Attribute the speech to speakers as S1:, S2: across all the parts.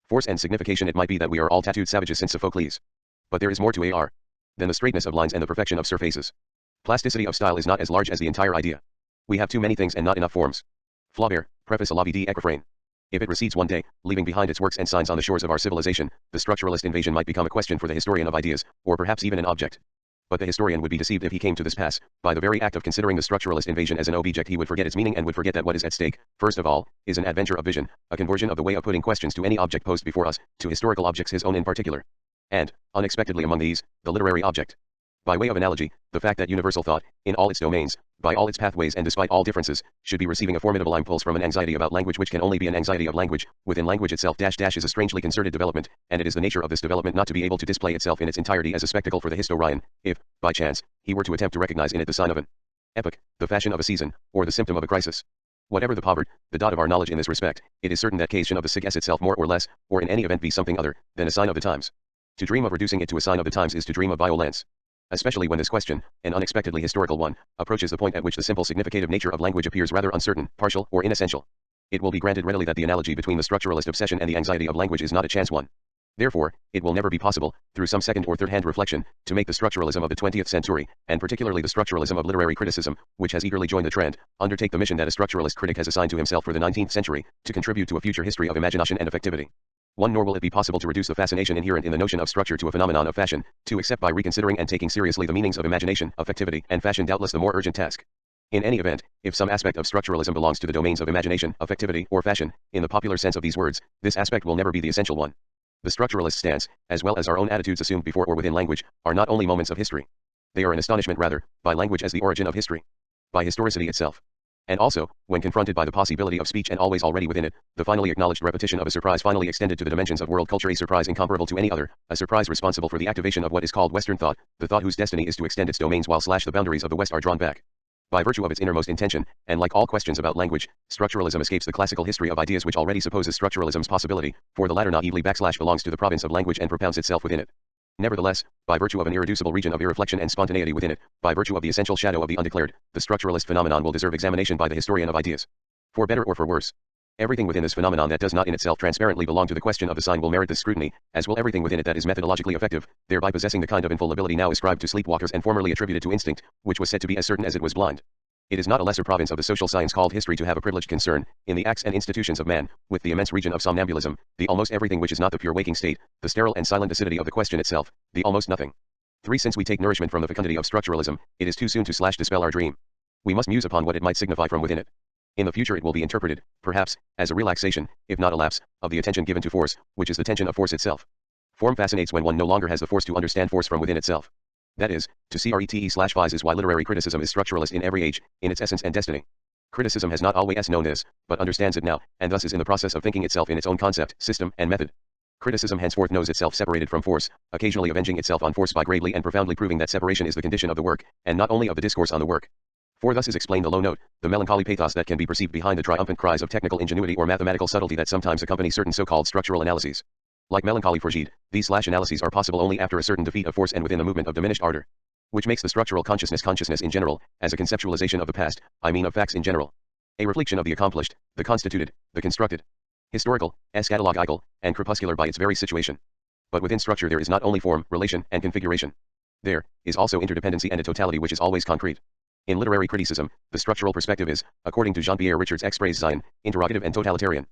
S1: Force and signification. It might be that we are all tattooed savages since Sophocles. But there is more to AR than the straightness of lines and the perfection of surfaces. Plasticity of style is not as large as the entire idea. We have too many things and not enough forms. Flaubert, Preface à la vie d'Ecrefrain. If it recedes one day, leaving behind its works and signs on the shores of our civilization, the structuralist invasion might become a question for the historian of ideas, or perhaps even an object. But the historian would be deceived if he came to this pass. By the very act of considering the structuralist invasion as an object, he would forget its meaning and would forget that what is at stake, first of all, is an adventure of vision, a conversion of the way of putting questions to any object posed before us, to historical objects, his own in particular. And, unexpectedly among these, the literary object. By way of analogy, the fact that universal thought, in all its domains, by all its pathways and despite all differences, should be receiving a formidable impulse from an anxiety about language which can only be an anxiety of language, within language itself is a strangely concerted development, and it is the nature of this development not to be able to display itself in its entirety as a spectacle for the historian, if, by chance, he were to attempt to recognize in it the sign of an epoch, the fashion of a season, or the symptom of a crisis. Whatever the povert, the dot of our knowledge in this respect, it is certain that cation of the sig itself more or less, or in any event be something other, than a sign of the times. To dream of reducing it to a sign of the times is to dream of violence. Especially when this question, an unexpectedly historical one, approaches the point at which the simple significative nature of language appears rather uncertain, partial, or inessential. It will be granted readily that the analogy between the structuralist obsession and the anxiety of language is not a chance one. Therefore, it will never be possible, through some second or third-hand reflection, to make the structuralism of the 20th century, and particularly the structuralism of literary criticism, which has eagerly joined the trend, undertake the mission that a structuralist critic has assigned to himself for the 19th century, to contribute to a future history of imagination and affectivity. One, nor will it be possible to reduce the fascination inherent in the notion of structure to a phenomenon of fashion, to except by reconsidering and taking seriously the meanings of imagination, affectivity, and fashion, doubtless the more urgent task. In any event, if some aspect of structuralism belongs to the domains of imagination, affectivity, or fashion, in the popular sense of these words, this aspect will never be the essential one. The structuralist stance, as well as our own attitudes assumed before or within language, are not only moments of history. They are an astonishment rather, by language as the origin of history. By historicity itself. And also, when confronted by the possibility of speech and always already within it, the finally acknowledged repetition of a surprise finally extended to the dimensions of world culture, a surprise incomparable to any other, a surprise responsible for the activation of what is called Western thought, the thought whose destiny is to extend its domains while the boundaries of the West are drawn back. By virtue of its innermost intention, and like all questions about language, structuralism escapes the classical history of ideas which already supposes structuralism's possibility, for the latter naively belongs to the province of language and propounds itself within it. Nevertheless, by virtue of an irreducible region of irreflection and spontaneity within it, by virtue of the essential shadow of the undeclared, the structuralist phenomenon will deserve examination by the historian of ideas. For better or for worse. Everything within this phenomenon that does not in itself transparently belong to the question of the sign will merit this scrutiny, as will everything within it that is methodologically effective, thereby possessing the kind of infallibility now ascribed to sleepwalkers and formerly attributed to instinct, which was said to be as certain as it was blind. It is not a lesser province of the social science called history to have a privileged concern, in the acts and institutions of man, with the immense region of somnambulism, the almost everything which is not the pure waking state, the sterile and silent acidity of the question itself, the almost nothing. 3. Since we take nourishment from the fecundity of structuralism, it is too soon to dispel our dream. We must muse upon what it might signify from within it. In the future it will be interpreted, perhaps, as a relaxation, if not a lapse, of the attention given to force, which is the tension of force itself. Form fascinates when one no longer has the force to understand force from within itself. That is, to see rete/vice is why literary criticism is structuralist in every age, in its essence and destiny. Criticism has not always known this, but understands it now, and thus is in the process of thinking itself in its own concept, system, and method. Criticism henceforth knows itself separated from force, occasionally avenging itself on force by gravely and profoundly proving that separation is the condition of the work, and not only of the discourse on the work. For thus is explained the low note, the melancholy pathos that can be perceived behind the triumphant cries of technical ingenuity or mathematical subtlety that sometimes accompany certain so-called structural analyses. Like melancholy for Gide, these analyses are possible only after a certain defeat of force and within the movement of diminished ardor. Which makes the structural consciousness in general, as a conceptualization of the past, I mean of facts in general. A reflection of the accomplished, the constituted, the constructed. Historical, eschatological, and crepuscular by its very situation. But within structure there is not only form, relation, and configuration. There is also interdependency and a totality which is always concrete. In literary criticism, the structural perspective is, according to Jean-Pierre Richard's express Zion, interrogative and totalitarian.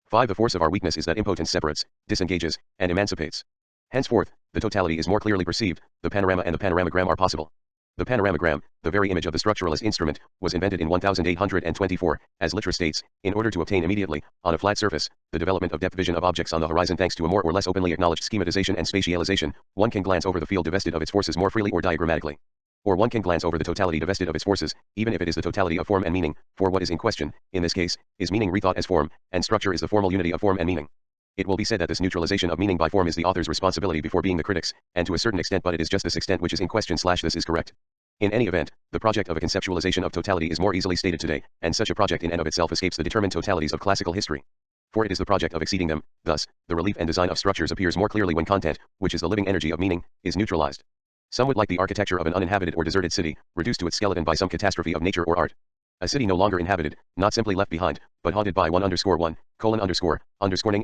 S1: 5. The force of our weakness is that impotence separates, disengages, and emancipates. Henceforth, the totality is more clearly perceived, the panorama and the panoramagram are possible. The panoramagram, the very image of the structuralist instrument, was invented in 1824, as Littre states, in order to obtain immediately, on a flat surface, the development of depth vision of objects on the horizon thanks to a more or less openly acknowledged schematization and spatialization, one can glance over the field divested of its forces more freely or diagrammatically. Or one can glance over the totality divested of its forces, even if it is the totality of form and meaning, for what is in question, in this case, is meaning rethought as form, and structure is the formal unity of form and meaning. It will be said that this neutralization of meaning by form is the author's responsibility before being the critic's, and to a certain extent, but it is just this extent which is in question / this is correct. In any event, the project of a conceptualization of totality is more easily stated today, and such a project in and of itself escapes the determined totalities of classical history. For it is the project of exceeding them, thus, the relief and design of structures appears more clearly when content, which is the living energy of meaning, is neutralized. Some would like the architecture of an uninhabited or deserted city, reduced to its skeleton by some catastrophe of nature or art. A city no longer inhabited, not simply left behind, but haunted by _1_______ing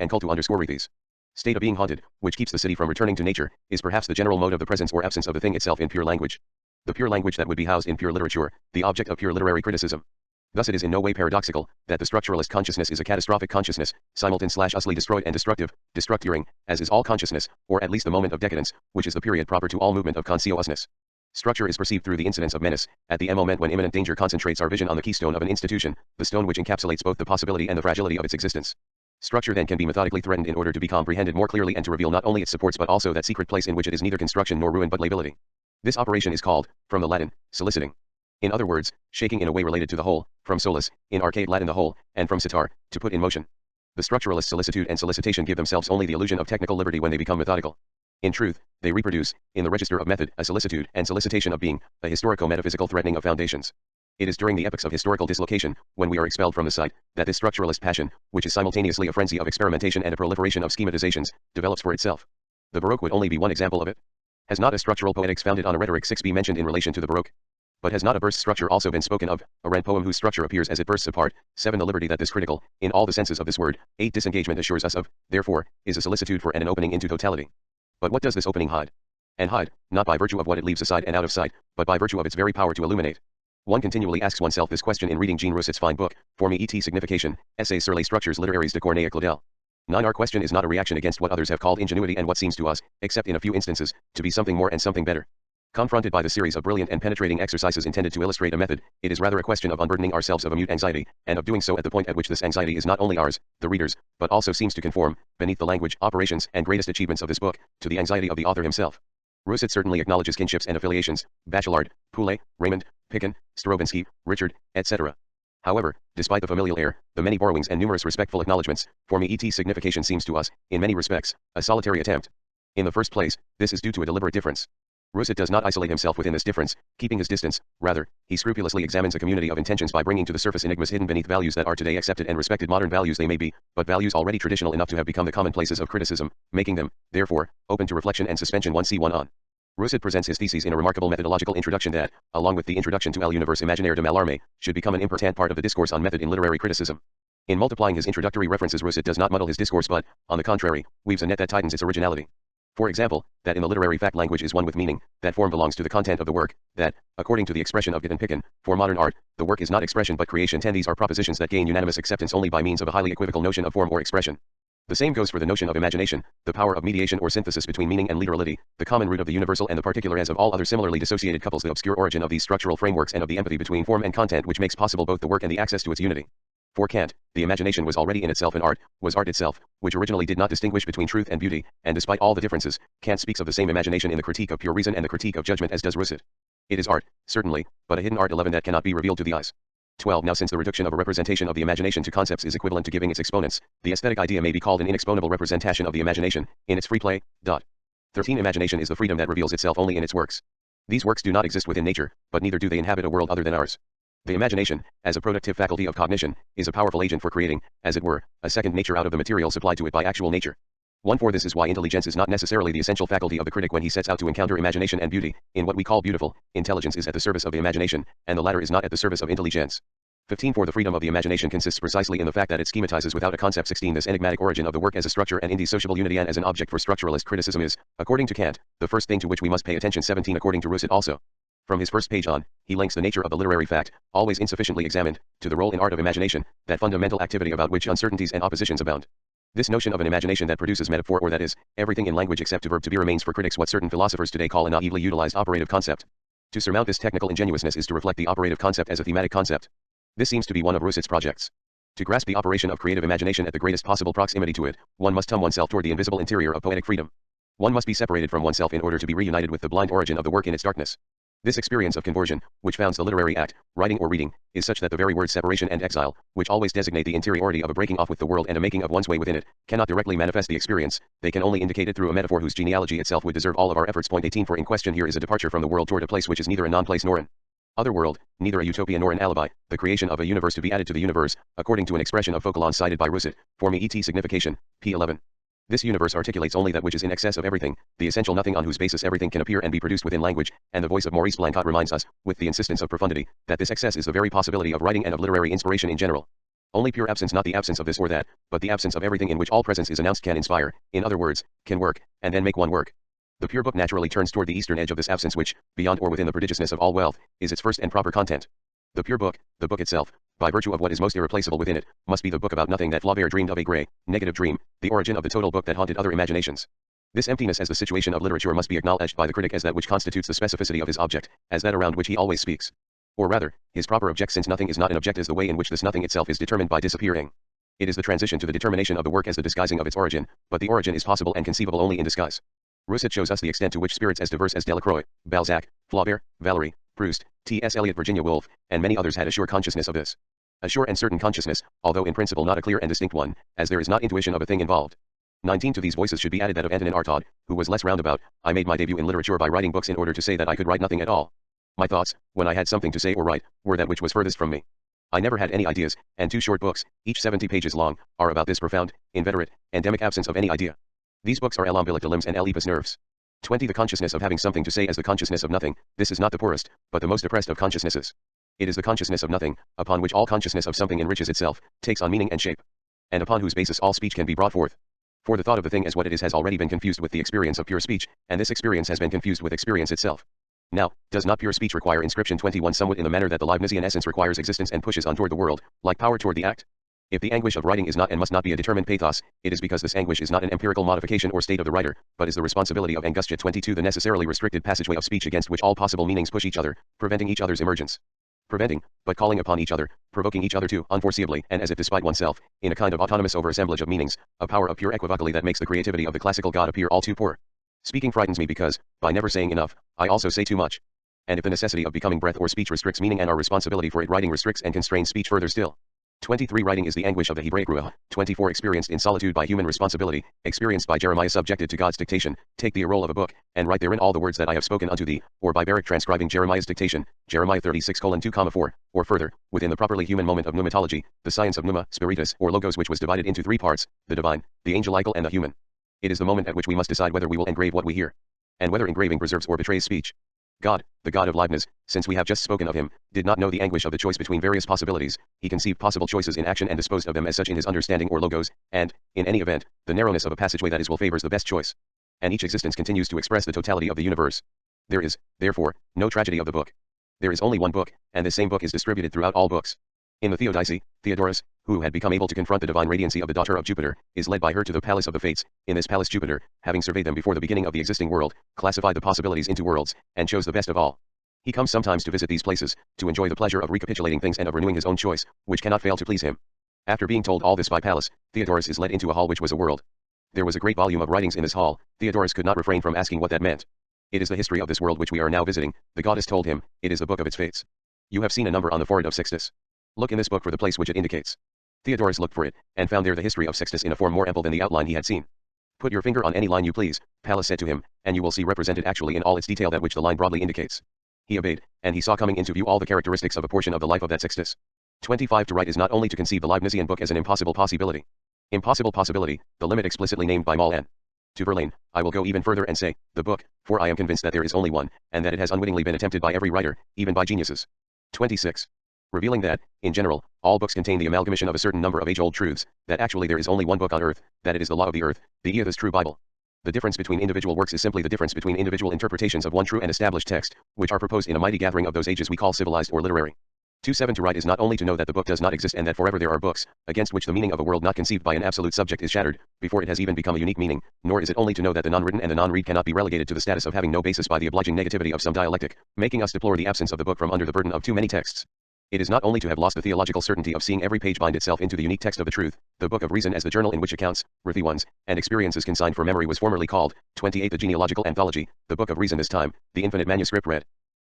S1: and cult to _rethes. State of being haunted, which keeps the city from returning to nature, is perhaps the general mode of the presence or absence of the thing itself in pure language. The pure language that would be housed in pure literature, the object of pure literary criticism. Thus it is in no way paradoxical, that the structuralist consciousness is a catastrophic consciousness, simultaneously destroyed and destructive, destructuring, as is all consciousness, or at least the moment of decadence, which is the period proper to all movement of consciousness. Structure is perceived through the incidence of menace, at the moment when imminent danger concentrates our vision on the keystone of an institution, the stone which encapsulates both the possibility and the fragility of its existence. Structure then can be methodically threatened in order to be comprehended more clearly and to reveal not only its supports but also that secret place in which it is neither construction nor ruin but lability. This operation is called, from the Latin, soliciting. In other words, shaking in a way related to the whole, from solus, in archaic Latin the whole, and from citar, to put in motion. The structuralist solicitude and solicitation give themselves only the illusion of technical liberty when they become methodical. In truth, they reproduce, in the register of method, a solicitude and solicitation of being, a historico-metaphysical threatening of foundations. It is during the epochs of historical dislocation, when we are expelled from the site, that this structuralist passion, which is simultaneously a frenzy of experimentation and a proliferation of schematizations, develops for itself. The Baroque would only be one example of it. Has not a structural poetics founded on a rhetoric 6 be mentioned in relation to the Baroque? But has not a burst structure also been spoken of, a rent poem whose structure appears as it bursts apart? 7 The liberty that this critical, in all the senses of this word, 8 disengagement assures us of, therefore, is a solicitude for and an opening into totality. But what does this opening hide? And hide, not by virtue of what it leaves aside and out of sight, but by virtue of its very power to illuminate. One continually asks oneself this question in reading Jean Rousset's fine book, For me et Signification, Essays sur les structures littéraires de Corneille Claudel. 9 Our question is not a reaction against what others have called ingenuity and what seems to us, except in a few instances, to be something more and something better. Confronted by the series of brilliant and penetrating exercises intended to illustrate a method, it is rather a question of unburdening ourselves of a mute anxiety, and of doing so at the point at which this anxiety is not only ours, the reader's, but also seems to conform, beneath the language, operations, and greatest achievements of this book, to the anxiety of the author himself. Rousset certainly acknowledges kinships and affiliations, Bachelard, Poulet, Raymond, Picken, Stravinsky, Richard, etc. However, despite the familial air, the many borrowings and numerous respectful acknowledgments, For me et Signification seems to us, in many respects, a solitary attempt. In the first place, this is due to a deliberate difference. Rousset does not isolate himself within this difference, keeping his distance, rather, he scrupulously examines a community of intentions by bringing to the surface enigmas hidden beneath values that are today accepted and respected modern values they may be, but values already traditional enough to have become the commonplaces of criticism, making them, therefore, open to reflection and suspension 1c1 on. Rousset presents his theses in a remarkable methodological introduction that, along with the introduction to L'Univers imaginaire de Mallarmé, should become an important part of the discourse on method in literary criticism. In multiplying his introductory references, Rousset does not muddle his discourse but, on the contrary, weaves a net that tightens its originality. For example, that in the literary fact language is one with meaning, that form belongs to the content of the work, that, according to the expression of Gitt and Picken, for modern art, the work is not expression but creation. 10 These are propositions that gain unanimous acceptance only by means of a highly equivocal notion of form or expression. The same goes for the notion of imagination, the power of mediation or synthesis between meaning and literality, the common root of the universal and the particular as of all other similarly dissociated couples, the obscure origin of these structural frameworks and of the empathy between form and content which makes possible both the work and the access to its unity. For Kant, the imagination was already in itself an art, was art itself, which originally did not distinguish between truth and beauty, and despite all the differences, Kant speaks of the same imagination in the Critique of Pure Reason and the Critique of Judgment as does Rousset. It is art, certainly, but a hidden art 11 that cannot be revealed to the eyes. 12 Now since the reduction of a representation of the imagination to concepts is equivalent to giving its exponents, the aesthetic idea may be called an inexponable representation of the imagination, in its free play. 13 Imagination is the freedom that reveals itself only in its works. These works do not exist within nature, but neither do they inhabit a world other than ours. The imagination, as a productive faculty of cognition, is a powerful agent for creating, as it were, a second nature out of the material supplied to it by actual nature. 1 For this is why intelligence is not necessarily the essential faculty of the critic when he sets out to encounter imagination and beauty. In what we call beautiful, intelligence is at the service of the imagination, and the latter is not at the service of intelligence. 15 For the freedom of the imagination consists precisely in the fact that it schematizes without a concept. 16 This enigmatic origin of the work as a structure and indissociable unity and as an object for structuralist criticism is, according to Kant, the first thing to which we must pay attention. 17 According to Rousset also. From his first page on, he links the nature of the literary fact, always insufficiently examined, to the role in art of imagination, that fundamental activity about which uncertainties and oppositions abound. This notion of an imagination that produces metaphor, or that is, everything in language except the verb to be, remains for critics what certain philosophers today call a naively utilized operative concept. To surmount this technical ingenuousness is to reflect the operative concept as a thematic concept. This seems to be one of Rousset's projects. To grasp the operation of creative imagination at the greatest possible proximity to it, one must tum oneself toward the invisible interior of poetic freedom. One must be separated from oneself in order to be reunited with the blind origin of the work in its darkness. This experience of conversion, which founds the literary act, writing or reading, is such that the very words separation and exile, which always designate the interiority of a breaking off with the world and a making of one's way within it, cannot directly manifest the experience, they can only indicate it through a metaphor whose genealogy itself would deserve all of our efforts. 18 For in question here is a departure from the world toward a place which is neither a non-place nor an other world, neither a utopia nor an alibi, the creation of a universe to be added to the universe, according to an expression of Fauquelin cited by Rousset, For me et Signification, p. 11. This universe articulates only that which is in excess of everything, the essential nothing on whose basis everything can appear and be produced within language, and the voice of Maurice Blanquat reminds us, with the insistence of profundity, that this excess is the very possibility of writing and of literary inspiration in general. Only pure absence, not the absence of this or that, but the absence of everything in which all presence is announced, can inspire, in other words, can work, and then make one work. The pure book naturally turns toward the eastern edge of this absence which, beyond or within the prodigiousness of all wealth, is its first and proper content. The pure book, the book itself, by virtue of what is most irreplaceable within it, must be the book about nothing that Flaubert dreamed of, a grey, negative dream, the origin of the total book that haunted other imaginations. This emptiness as the situation of literature must be acknowledged by the critic as that which constitutes the specificity of his object, as that around which he always speaks. Or rather, his proper object, since nothing is not an object, is the way in which this nothing itself is determined by disappearing. It is the transition to the determination of the work as the disguising of its origin, but the origin is possible and conceivable only in disguise. Rousseau shows us the extent to which spirits as diverse as Delacroix, Balzac, Flaubert, Valery, Proust, T.S. Eliot, Virginia Woolf, and many others had a sure consciousness of this. A sure and certain consciousness, although in principle not a clear and distinct one, as there is not intuition of a thing involved. 19. To these voices should be added that of Antonin Artaud, who was less roundabout. I made my debut in literature by writing books in order to say that I could write nothing at all. My thoughts, when I had something to say or write, were that which was furthest from me. I never had any ideas, and 2 short books, each 70 pages long, are about this profound, inveterate, endemic absence of any idea. These books are L'Ambulique de limbs and L'Epus nerves. 20. The consciousness of having something to say as the consciousness of nothing. This is not the poorest, but the most oppressed of consciousnesses. It is the consciousness of nothing, upon which all consciousness of something enriches itself, takes on meaning and shape, and upon whose basis all speech can be brought forth. For the thought of the thing as what it is has already been confused with the experience of pure speech, and this experience has been confused with experience itself. Now, does not pure speech require inscription? 21. Somewhat in the manner that the Leibnizian essence requires existence and pushes on toward the world, like power toward the act. If the anguish of writing is not and must not be a determined pathos, it is because this anguish is not an empirical modification or state of the writer, but is the responsibility of angustia. 22. The necessarily restricted passageway of speech against which all possible meanings push each other, preventing each other's emergence. Preventing, but calling upon each other, provoking each other to, unforeseeably, and as if despite oneself, in a kind of autonomous over-assemblage of meanings, a power of pure equivocally that makes the creativity of the classical God appear all too poor. Speaking frightens me because, by never saying enough, I also say too much. And if the necessity of becoming breath or speech restricts meaning and our responsibility for it writing restricts and constrains speech further still. 23. Writing is the anguish of the Hebraic ruah. 24. Experienced in solitude by human responsibility, experienced by Jeremiah subjected to God's dictation, take thee a roll of a book, and write therein all the words that I have spoken unto thee, or by Barak transcribing Jeremiah's dictation, Jeremiah 36:2,4, or further, within the properly human moment of pneumatology, the science of pneuma, spiritus, or logos, which was divided into 3 parts, the divine, the angelical and the human. It is the moment at which we must decide whether we will engrave what we hear, and whether engraving preserves or betrays speech. God, the God of Leibniz, since we have just spoken of him, did not know the anguish of the choice between various possibilities. He conceived possible choices in action and disposed of them as such in his understanding or logos, and, in any event, the narrowness of a passageway that is will favors the best choice. And each existence continues to express the totality of the universe. There is, therefore, no tragedy of the book. There is only one book, and this same book is distributed throughout all books. In the Theodicee, Theodorus, who had become able to confront the divine radiancy of the daughter of Jupiter, is led by her to the palace of the Fates. In this palace Jupiter, having surveyed them before the beginning of the existing world, classified the possibilities into worlds, and chose the best of all. He comes sometimes to visit these places, to enjoy the pleasure of recapitulating things and of renewing his own choice, which cannot fail to please him. After being told all this by Pallas, Theodorus is led into a hall which was a world. There was a great volume of writings in this hall. Theodorus could not refrain from asking what that meant. It is the history of this world which we are now visiting, the goddess told him. It is the book of its fates. You have seen a number on the forehead of Sextus. Look in this book for the place which it indicates. Theodorus looked for it, and found there the history of Sextus in a form more ample than the outline he had seen. Put your finger on any line you please, Pallas said to him, and you will see represented actually in all its detail that which the line broadly indicates. He obeyed, and he saw coming into view all the characteristics of a portion of the life of that Sextus. 25. To write is not only to conceive the Leibnizian book as an impossible possibility. Impossible possibility, the limit explicitly named by Moll N. To Verlaine, I will go even further and say, the book, for I am convinced that there is only one, and that it has unwittingly been attempted by every writer, even by geniuses. 26. Revealing that, in general, all books contain the amalgamation of a certain number of age-old truths, that actually there is only one book on earth, that it is the law of the earth, the Earth's true Bible. The difference between individual works is simply the difference between individual interpretations of one true and established text, which are proposed in a mighty gathering of those ages we call civilized or literary. 27. To write is not only to know that the book does not exist and that forever there are books, against which the meaning of a world not conceived by an absolute subject is shattered, before it has even become a unique meaning, nor is it only to know that the non-written and the non-read cannot be relegated to the status of having no basis by the obliging negativity of some dialectic, making us deplore the absence of the book from under the burden of too many texts. It is not only to have lost the theological certainty of seeing every page bind itself into the unique text of the truth, the book of reason as the journal in which accounts, writhy ones, and experiences consigned for memory was formerly called. 28. The genealogical anthology, the book of reason this time, the infinite manuscript read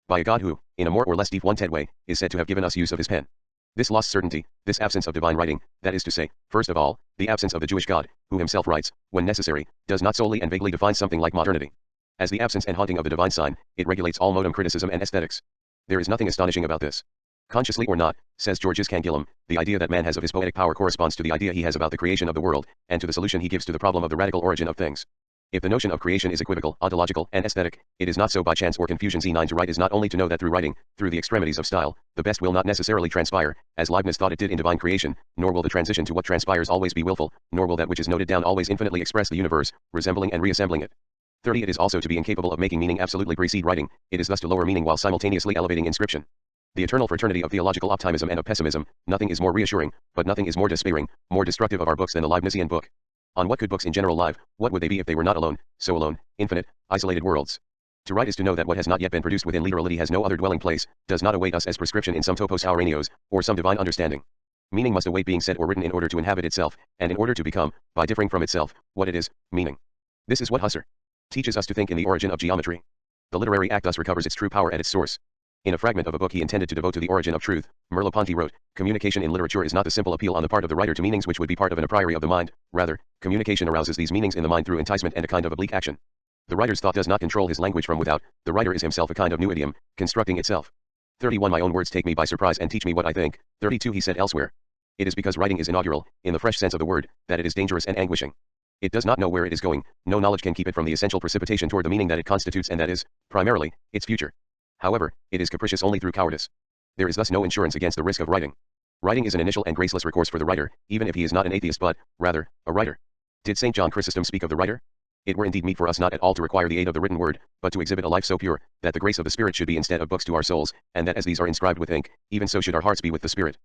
S1: by a God who, in a more or less deep one-ted way, is said to have given us use of his pen. This lost certainty, this absence of divine writing, that is to say, first of all, the absence of the Jewish God, who himself writes, when necessary, does not solely and vaguely define something like modernity. As the absence and haunting of the divine sign, it regulates all modem criticism and aesthetics. There is nothing astonishing about this. Consciously or not, says Georges Canguilhem, the idea that man has of his poetic power corresponds to the idea he has about the creation of the world, and to the solution he gives to the problem of the radical origin of things. If the notion of creation is equivocal, ontological, and aesthetic, it is not so by chance or confusion. Z9 to write is not only to know that through writing, through the extremities of style, the best will not necessarily transpire, as Leibniz thought it did in divine creation, nor will the transition to what transpires always be willful, nor will that which is noted down always infinitely express the universe, resembling and reassembling it. 30. It is also to be incapable of making meaning absolutely precede writing, it is thus to lower meaning while simultaneously elevating inscription. The eternal fraternity of theological optimism and of pessimism, nothing is more reassuring, but nothing is more despairing, more destructive of our books than the Leibnizian book. On what could books in general live, what would they be if they were not alone, so alone, infinite, isolated worlds? To write is to know that what has not yet been produced within literality has no other dwelling place, does not await us as prescription in some topos auranios, or some divine understanding. Meaning must await being said or written in order to inhabit itself, and in order to become, by differing from itself, what it is, meaning. This is what Husserl teaches us to think in the origin of geometry. The literary act thus recovers its true power at its source. In a fragment of a book he intended to devote to the origin of truth, Merleau-Ponty wrote, "Communication in literature is not the simple appeal on the part of the writer to meanings which would be part of an a priori of the mind, rather, communication arouses these meanings in the mind through enticement and a kind of oblique action. The writer's thought does not control his language from without, the writer is himself a kind of new idiom, constructing itself." 31. My own words take me by surprise and teach me what I think. 32. He said elsewhere, "It is because writing is inaugural, in the fresh sense of the word, that it is dangerous and anguishing. It does not know where it is going, no knowledge can keep it from the essential precipitation toward the meaning that it constitutes and that is, primarily, its future. However, it is capricious only through cowardice. There is thus no insurance against the risk of writing. Writing is an initial and graceless recourse for the writer, even if he is not an atheist but, rather, a writer. Did St. John Chrysostom speak of the writer? It were indeed meet for us not at all to require the aid of the written word, but to exhibit a life so pure, that the grace of the Spirit should be instead of books to our souls, and that as these are inscribed with ink, even so should our hearts be with the Spirit.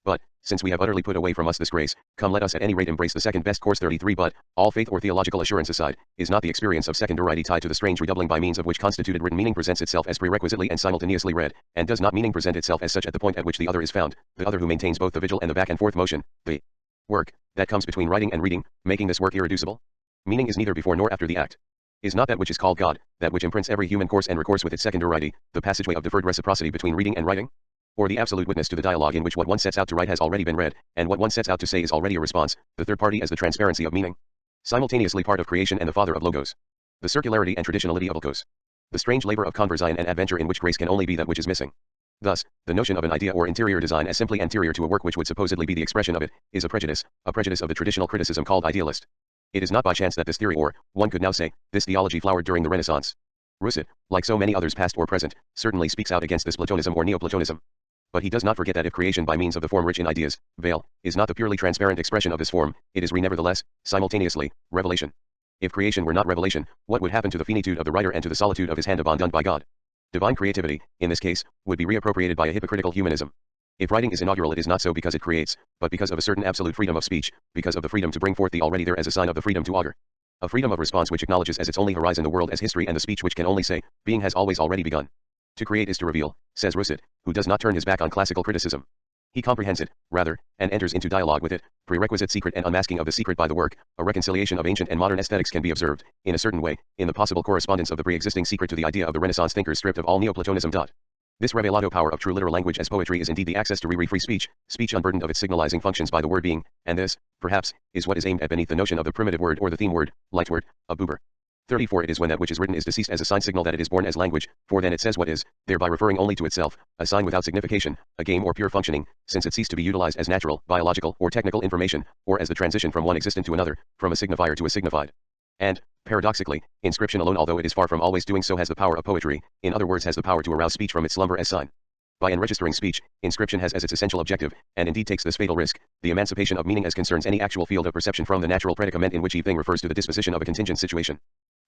S1: But, since we have utterly put away from us this grace, come let us at any rate embrace the second best course. 33. But, all faith or theological assurance aside, is not the experience of secondariety tied to the strange redoubling by means of which constituted written meaning presents itself as prerequisitely and simultaneously read, and does not meaning present itself as such at the point at which the other is found, the other who maintains both the vigil and the back and forth motion, the work, that comes between writing and reading, making this work irreducible? Meaning is neither before nor after the act. Is not that which is called God, that which imprints every human course and recourse with its secondariety, the passageway of deferred reciprocity between reading and writing? Or the absolute witness to the dialogue in which what one sets out to write has already been read, and what one sets out to say is already a response, the third party as the transparency of meaning? Simultaneously part of creation and the father of logos. The circularity and traditionality of logos. The strange labor of conversion and adventure in which grace can only be that which is missing. Thus, the notion of an idea or interior design as simply anterior to a work which would supposedly be the expression of it, is a prejudice of the traditional criticism called idealist. It is not by chance that this theory or, one could now say, this theology flowered during the Renaissance. Rousseau, like so many others past or present, certainly speaks out against this Platonism or Neoplatonism. But he does not forget that if creation by means of the form rich in ideas, veil, is not the purely transparent expression of this form, it is nevertheless, simultaneously, revelation. If creation were not revelation, what would happen to the finitude of the writer and to the solitude of his hand abandoned by God? Divine creativity, in this case, would be reappropriated by a hypocritical humanism. If writing is inaugural, it is not so because it creates, but because of a certain absolute freedom of speech, because of the freedom to bring forth the already there as a sign of the freedom to augur. A freedom of response which acknowledges as its only horizon the world as history and the speech which can only say, being has always already begun. To create is to reveal, says Rousseau, who does not turn his back on classical criticism. He comprehends it, rather, and enters into dialogue with it. Prerequisite secret and unmasking of the secret by the work, a reconciliation of ancient and modern aesthetics can be observed, in a certain way, in the possible correspondence of the pre-existing secret to the idea of the Renaissance thinkers stripped of all Neoplatonism. This revelado power of true literal language as poetry is indeed the access to free speech, speech unburdened of its signalizing functions by the word being, and this, perhaps, is what is aimed at beneath the notion of the primitive word or the theme word, light word, of Buber. 34. It is when that which is written is deceased as a sign signal that it is born as language, for then it says what is, thereby referring only to itself, a sign without signification, a game or pure functioning, since it ceased to be utilized as natural, biological, or technical information, or as the transition from one existent to another, from a signifier to a signified. And, paradoxically, inscription alone, although it is far from always doing so, has the power of poetry, in other words has the power to arouse speech from its slumber as sign. By enregistering speech, inscription has as its essential objective, and indeed takes this fatal risk, the emancipation of meaning as concerns any actual field of perception from the natural predicament in which each thing refers to the disposition of a contingent situation.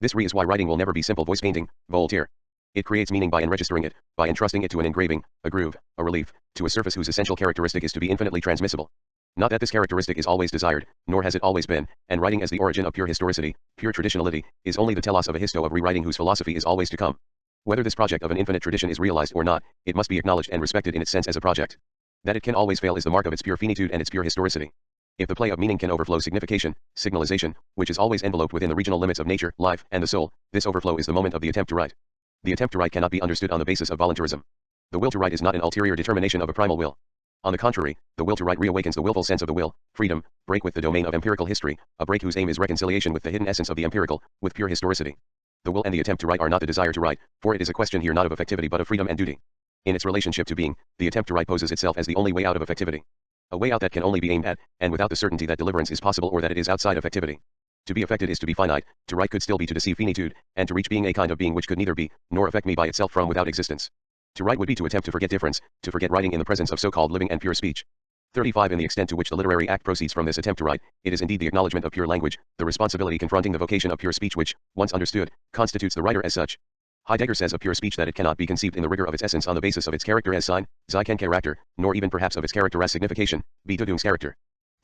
S1: This is why writing will never be simple voice painting, Voltaire. It creates meaning by enregistering it, by entrusting it to an engraving, a groove, a relief, to a surface whose essential characteristic is to be infinitely transmissible. Not that this characteristic is always desired, nor has it always been, and writing as the origin of pure historicity, pure traditionality, is only the telos of a histo of rewriting whose philosophy is always to come. Whether this project of an infinite tradition is realized or not, it must be acknowledged and respected in its sense as a project. That it can always fail is the mark of its pure finitude and its pure historicity. If the play of meaning can overflow signification, signalization, which is always enveloped within the regional limits of nature, life, and the soul, this overflow is the moment of the attempt to write. The attempt to write cannot be understood on the basis of voluntarism. The will to write is not an ulterior determination of a primal will. On the contrary, the will to write reawakens the willful sense of the will, freedom, break with the domain of empirical history, a break whose aim is reconciliation with the hidden essence of the empirical, with pure historicity. The will and the attempt to write are not the desire to write, for it is a question here not of effectivity but of freedom and duty. In its relationship to being, the attempt to write poses itself as the only way out of effectivity. A way out that can only be aimed at, and without the certainty that deliverance is possible or that it is outside effectivity. To be affected is to be finite, to write could still be to deceive finitude, and to reach being a kind of being which could neither be, nor affect me by itself from without existence. To write would be to attempt to forget difference, to forget writing in the presence of so-called living and pure speech. 35. In the extent to which the literary act proceeds from this attempt to write, it is indeed the acknowledgement of pure language, the responsibility confronting the vocation of pure speech which, once understood, constitutes the writer as such. Heidegger says of pure speech that it cannot be conceived in the rigor of its essence on the basis of its character as sign, Zeichen Charakter, nor even perhaps of its character as signification, Bedeutungscharachter.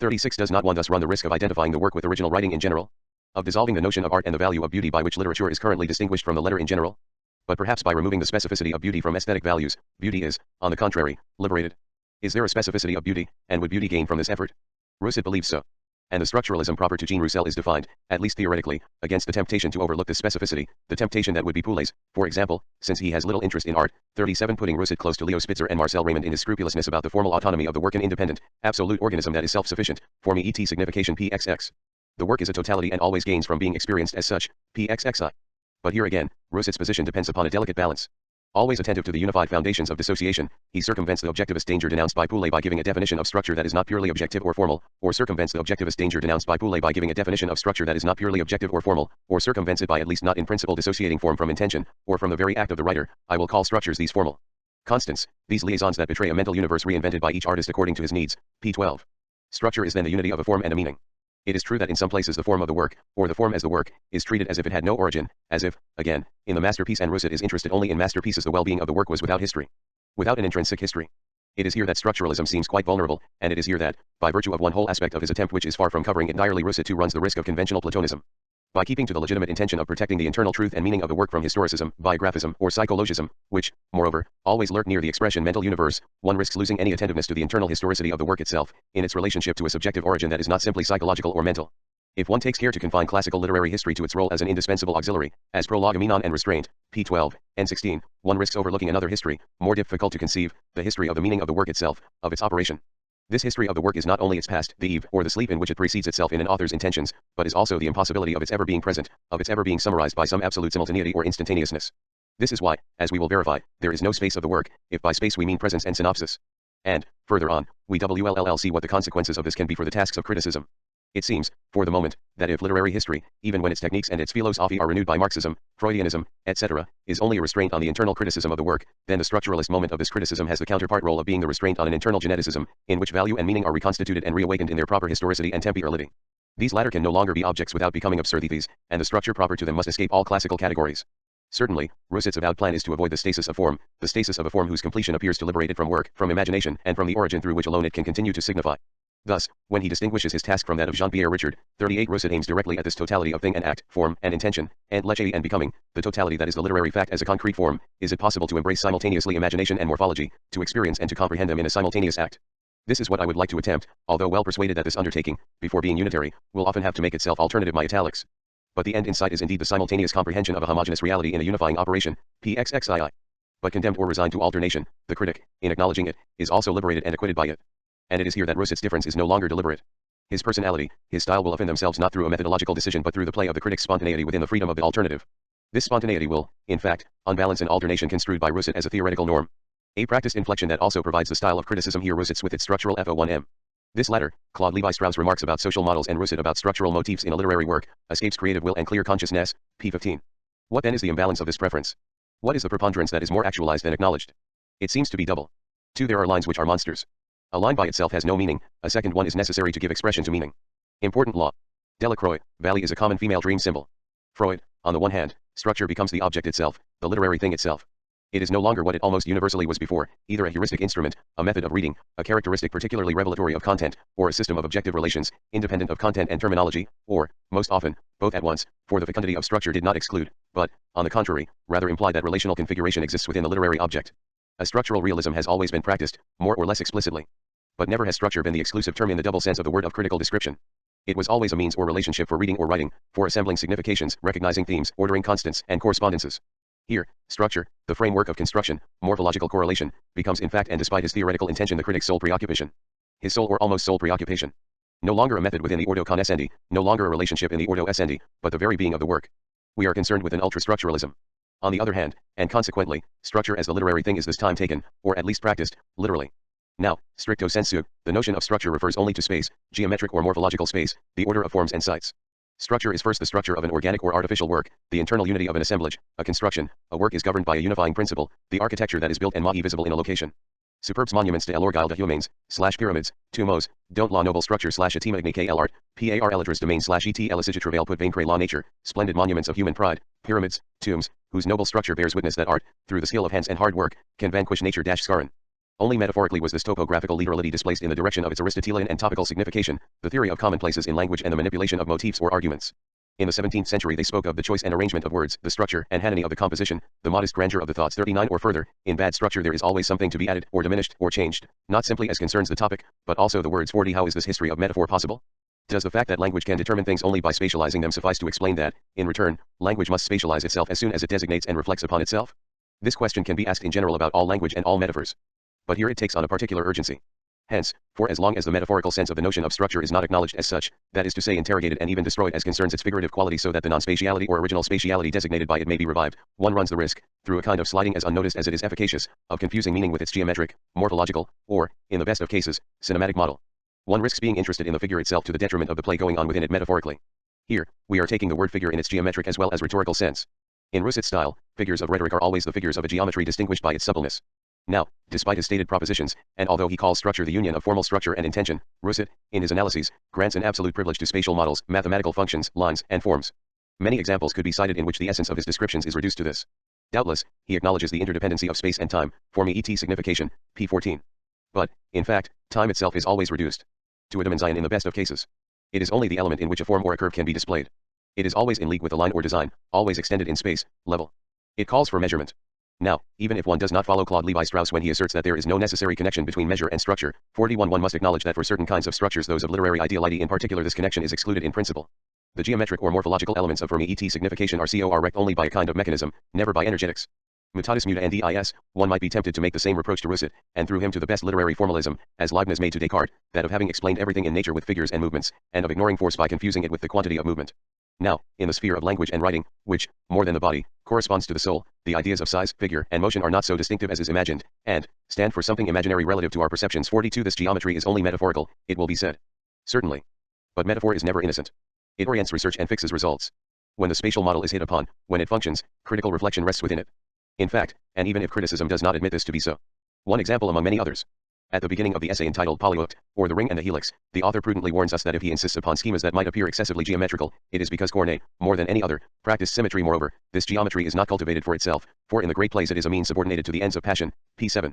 S1: 36. Does not one thus run the risk of identifying the work with original writing in general? Of dissolving the notion of art and the value of beauty by which literature is currently distinguished from the letter in general? But perhaps by removing the specificity of beauty from aesthetic values, beauty is, on the contrary, liberated. Is there a specificity of beauty, and would beauty gain from this effort? Rousseau believes so. And the structuralism proper to Jean Roussel is defined, at least theoretically, against the temptation to overlook this specificity, the temptation that would be Poulet's, for example, since he has little interest in art. 37. Putting Rousseau close to Leo Spitzer and Marcel Raymond in his scrupulousness about the formal autonomy of the work, an independent, absolute organism that is self-sufficient, for me et signification pxx. The work is a totality and always gains from being experienced as such, pxxi. But here again, Rousseau's position depends upon a delicate balance. Always attentive to the unified foundations of dissociation, he circumvents the objectivist danger denounced by Poulet by giving a definition of structure that is not purely objective or formal, or circumvents the objectivist danger denounced by Poulet by giving a definition of structure that is not purely objective or formal, or circumvents it by at least not in principle dissociating form from intention, or from the very act of the writer. I will call structures these formal constants, these liaisons that betray a mental universe reinvented by each artist according to his needs, p. 12. Structure is then the unity of a form and a meaning. It is true that in some places the form of the work, or the form as the work, is treated as if it had no origin, as if, again, in the masterpiece, and Rousseau is interested only in masterpieces, the well-being of the work was without history. Without an intrinsic history. It is here that structuralism seems quite vulnerable, and it is here that, by virtue of one whole aspect of his attempt which is far from covering it entirely, Rousseau too runs the risk of conventional Platonism. By keeping to the legitimate intention of protecting the internal truth and meaning of the work from historicism, biographism, or psychologism, which, moreover, always lurk near the expression mental universe, one risks losing any attentiveness to the internal historicity of the work itself, in its relationship to a subjective origin that is not simply psychological or mental. If one takes care to confine classical literary history to its role as an indispensable auxiliary, as prolegomena and restraint, p. 12, and 16, one risks overlooking another history, more difficult to conceive, the history of the meaning of the work itself, of its operation. This history of the work is not only its past, the eve, or the sleep in which it precedes itself in an author's intentions, but is also the impossibility of its ever being present, of its ever being summarized by some absolute simultaneity or instantaneousness. This is why, as we will verify, there is no space of the work, if by space we mean presence and synopsis. And, further on, we will see what the consequences of this can be for the tasks of criticism. It seems, for the moment, that if literary history, even when its techniques and its philosophy are renewed by Marxism, Freudianism, etc., is only a restraint on the internal criticism of the work, then the structuralist moment of this criticism has the counterpart role of being the restraint on an internal geneticism, in which value and meaning are reconstituted and reawakened in their proper historicity and temporality. These latter can no longer be objects without becoming absurdities, and the structure proper to them must escape all classical categories. Certainly, Rousseau's avowed plan is to avoid the stasis of form, the stasis of a form whose completion appears to liberate it from work, from imagination, and from the origin through which alone it can continue to signify. Thus, when he distinguishes his task from that of Jean-Pierre Richard, 38, Rousseau aims directly at this totality of thing and act, form and intention, and leche and becoming, the totality that is the literary fact as a concrete form. Is it possible to embrace simultaneously imagination and morphology, to experience and to comprehend them in a simultaneous act? This is what I would like to attempt, although well persuaded that this undertaking, before being unitary, will often have to make itself alternative, my italics. But the end in sight is indeed the simultaneous comprehension of a homogeneous reality in a unifying operation, pxxii. But condemned or resigned to alternation, the critic, in acknowledging it, is also liberated and acquitted by it. And it is here that Rousseau's difference is no longer deliberate. His personality, his style will offend themselves not through a methodological decision but through the play of the critic's spontaneity within the freedom of the alternative. This spontaneity will, in fact, unbalance an alternation construed by Rousseau as a theoretical norm. A practiced inflection that also provides the style of criticism here Rousseau's with its structural FO1M. This latter, Claude Lévi-Strauss remarks about social models and Rousseau about structural motifs in a literary work, escapes creative will and clear consciousness, p. 15. What then is the imbalance of this preference? What is the preponderance that is more actualized than acknowledged? It seems to be double. 2. There are lines which are monsters. A line by itself has no meaning, a second one is necessary to give expression to meaning. Important law. Delacroix, valley is a common female dream symbol. Freud, on the one hand, structure becomes the object itself, the literary thing itself. It is no longer what it almost universally was before, either a heuristic instrument, a method of reading, a characteristic particularly revelatory of content, or a system of objective relations, independent of content and terminology, or, most often, both at once, for the fecundity of structure did not exclude, but, on the contrary, rather implied that relational configuration exists within the literary object. A structural realism has always been practiced, more or less explicitly. But never has structure been the exclusive term in the double sense of the word of critical description. It was always a means or relationship for reading or writing, for assembling significations, recognizing themes, ordering constants, and correspondences. Here, structure, the framework of construction, morphological correlation, becomes in fact and despite his theoretical intention the critic's sole preoccupation. His sole or almost sole preoccupation. No longer a method within the ordo cognoscendi, no longer a relationship in the ordo essendi, but the very being of the work. We are concerned with an ultra-structuralism. On the other hand, and consequently, structure as the literary thing is this time taken, or at least practiced, literally. Now, stricto sensu, the notion of structure refers only to space, geometric or morphological space, the order of forms and sites. Structure is first the structure of an organic or artificial work, the internal unity of an assemblage, a construction. A work is governed by a unifying principle, the architecture that is built and visible in a location. Superbs monuments de l'orgueil de humains, /pyramids, tomos, don't la noble structure /atima ignique l'art, par lettres domain /et elicit travail put vaincre la nature, splendid monuments of human pride, pyramids, tombs, whose noble structure bears witness that art, through the skill of hands and hard work, can vanquish nature scarin. Only metaphorically was this topographical literality displaced in the direction of its Aristotelian and topical signification, the theory of commonplaces in language and the manipulation of motifs or arguments. In the 17th century they spoke of the choice and arrangement of words, the structure and harmony of the composition, the modest grandeur of the thoughts. 39 or further, in bad structure there is always something to be added, or diminished, or changed, not simply as concerns the topic, but also the words. 40 How is this history of metaphor possible? Does the fact that language can determine things only by spatializing them suffice to explain that, in return, language must spatialize itself as soon as it designates and reflects upon itself? This question can be asked in general about all language and all metaphors. But here it takes on a particular urgency. Hence, for as long as the metaphorical sense of the notion of structure is not acknowledged as such, that is to say interrogated and even destroyed as concerns its figurative quality so that the non-spatiality or original spatiality designated by it may be revived, one runs the risk, through a kind of sliding as unnoticed as it is efficacious, of confusing meaning with its geometric, morphological, or, in the best of cases, cinematic model. One risks being interested in the figure itself to the detriment of the play going on within it metaphorically. Here, we are taking the word figure in its geometric as well as rhetorical sense. In Rousset's style, figures of rhetoric are always the figures of a geometry distinguished by its suppleness. Now, despite his stated propositions, and although he calls structure the union of formal structure and intention, Rousset, in his analyses, grants an absolute privilege to spatial models, mathematical functions, lines, and forms. Many examples could be cited in which the essence of his descriptions is reduced to this. Doubtless, he acknowledges the interdependency of space and time, for me et signification, p14. But, in fact, time itself is always reduced to a dimension in the best of cases. It is only the element in which a form or a curve can be displayed. It is always in league with a line or design, always extended in space, level. It calls for measurement. Now, even if one does not follow Claude Lévi-Strauss when he asserts that there is no necessary connection between measure and structure, 41 one must acknowledge that for certain kinds of structures, those of literary ideality in particular, this connection is excluded in principle. The geometric or morphological elements of for me et signification are rect only by a kind of mechanism, never by energetics. Mutatis mutandis, one might be tempted to make the same reproach to Rousset, and through him to the best literary formalism, as Leibniz made to Descartes, that of having explained everything in nature with figures and movements, and of ignoring force by confusing it with the quantity of movement. Now, in the sphere of language and writing, which, more than the body, corresponds to the soul, the ideas of size, figure, and motion are not so distinctive as is imagined, and stand for something imaginary relative to our perceptions. 42 This geometry is only metaphorical, it will be said. Certainly. But metaphor is never innocent. It orients research and fixes results. When the spatial model is hit upon, when it functions, critical reflection rests within it. In fact, and even if criticism does not admit this to be so. One example among many others. At the beginning of the essay entitled Polyocte, or the Ring and the Helix, the author prudently warns us that if he insists upon schemas that might appear excessively geometrical, it is because Corneille, more than any other, practiced symmetry. Moreover, this geometry is not cultivated for itself, for in the great plays it is a means subordinated to the ends of passion, p7.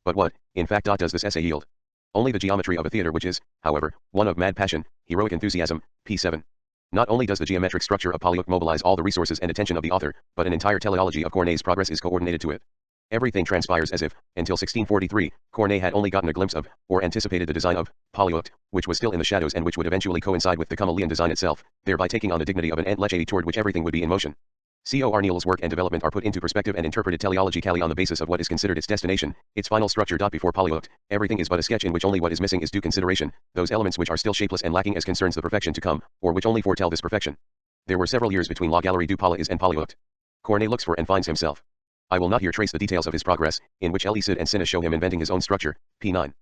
S1: But what, in fact, does this essay yield? Only the geometry of a theatre which is, however, one of mad passion, heroic enthusiasm, p7. Not only does the geometric structure of Polyocte mobilize all the resources and attention of the author, but an entire teleology of Corneille's progress is coordinated to it. Everything transpires as if, until 1643, Corneille had only gotten a glimpse of, or anticipated the design of, Polyocte, which was still in the shadows and which would eventually coincide with the Comalian design itself, thereby taking on the dignity of an entleché toward which everything would be in motion. Cor Neal's work and development are put into perspective and interpreted teleologically on the basis of what is considered its destination, its final structure. Before Polyocte, everything is but a sketch in which only what is missing is due consideration, those elements which are still shapeless and lacking as concerns the perfection to come, or which only foretell this perfection. There were several years between La Galerie du Palais and Polyocte. Corneille looks for and finds himself. I will not here trace the details of his progress, in which Elie Cid and Cinna show him inventing his own structure, p9.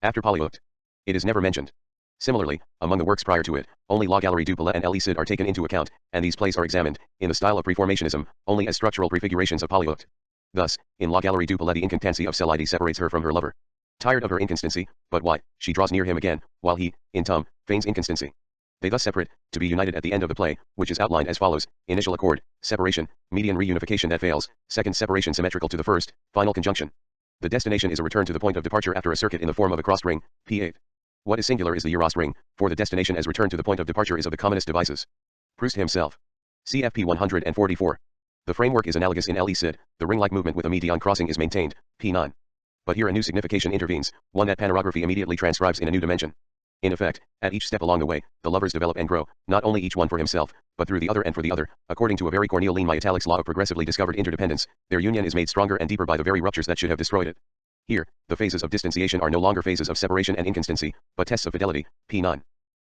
S1: After Polyocte, it is never mentioned. Similarly, among the works prior to it, only La Galerie du Palais and Elie Cid are taken into account, and these plays are examined, in the style of preformationism, only as structural prefigurations of Polyocte. Thus, in La Galerie du Palais the inconstancy of Céline separates her from her lover. Tired of her inconstancy, but why, she draws near him again, while he, in Tom, feigns inconstancy. They thus separate, to be united at the end of the play, which is outlined as follows: initial accord, separation, median reunification that fails, second separation symmetrical to the first, final conjunction. The destination is a return to the point of departure after a circuit in the form of a crossed ring, p8. What is singular is the Euros ring, for the destination as return to the point of departure is of the commonest devices. Proust himself. CFP 144. The framework is analogous in Elie Cid, the ring-like movement with a median crossing is maintained, p9. But here a new signification intervenes, one that panorography immediately transcribes in a new dimension. In effect, at each step along the way, the lovers develop and grow, not only each one for himself, but through the other and for the other, according to a very Corneille my italics law of progressively discovered interdependence. Their union is made stronger and deeper by the very ruptures that should have destroyed it. Here, the phases of distanciation are no longer phases of separation and inconstancy, but tests of fidelity, p9.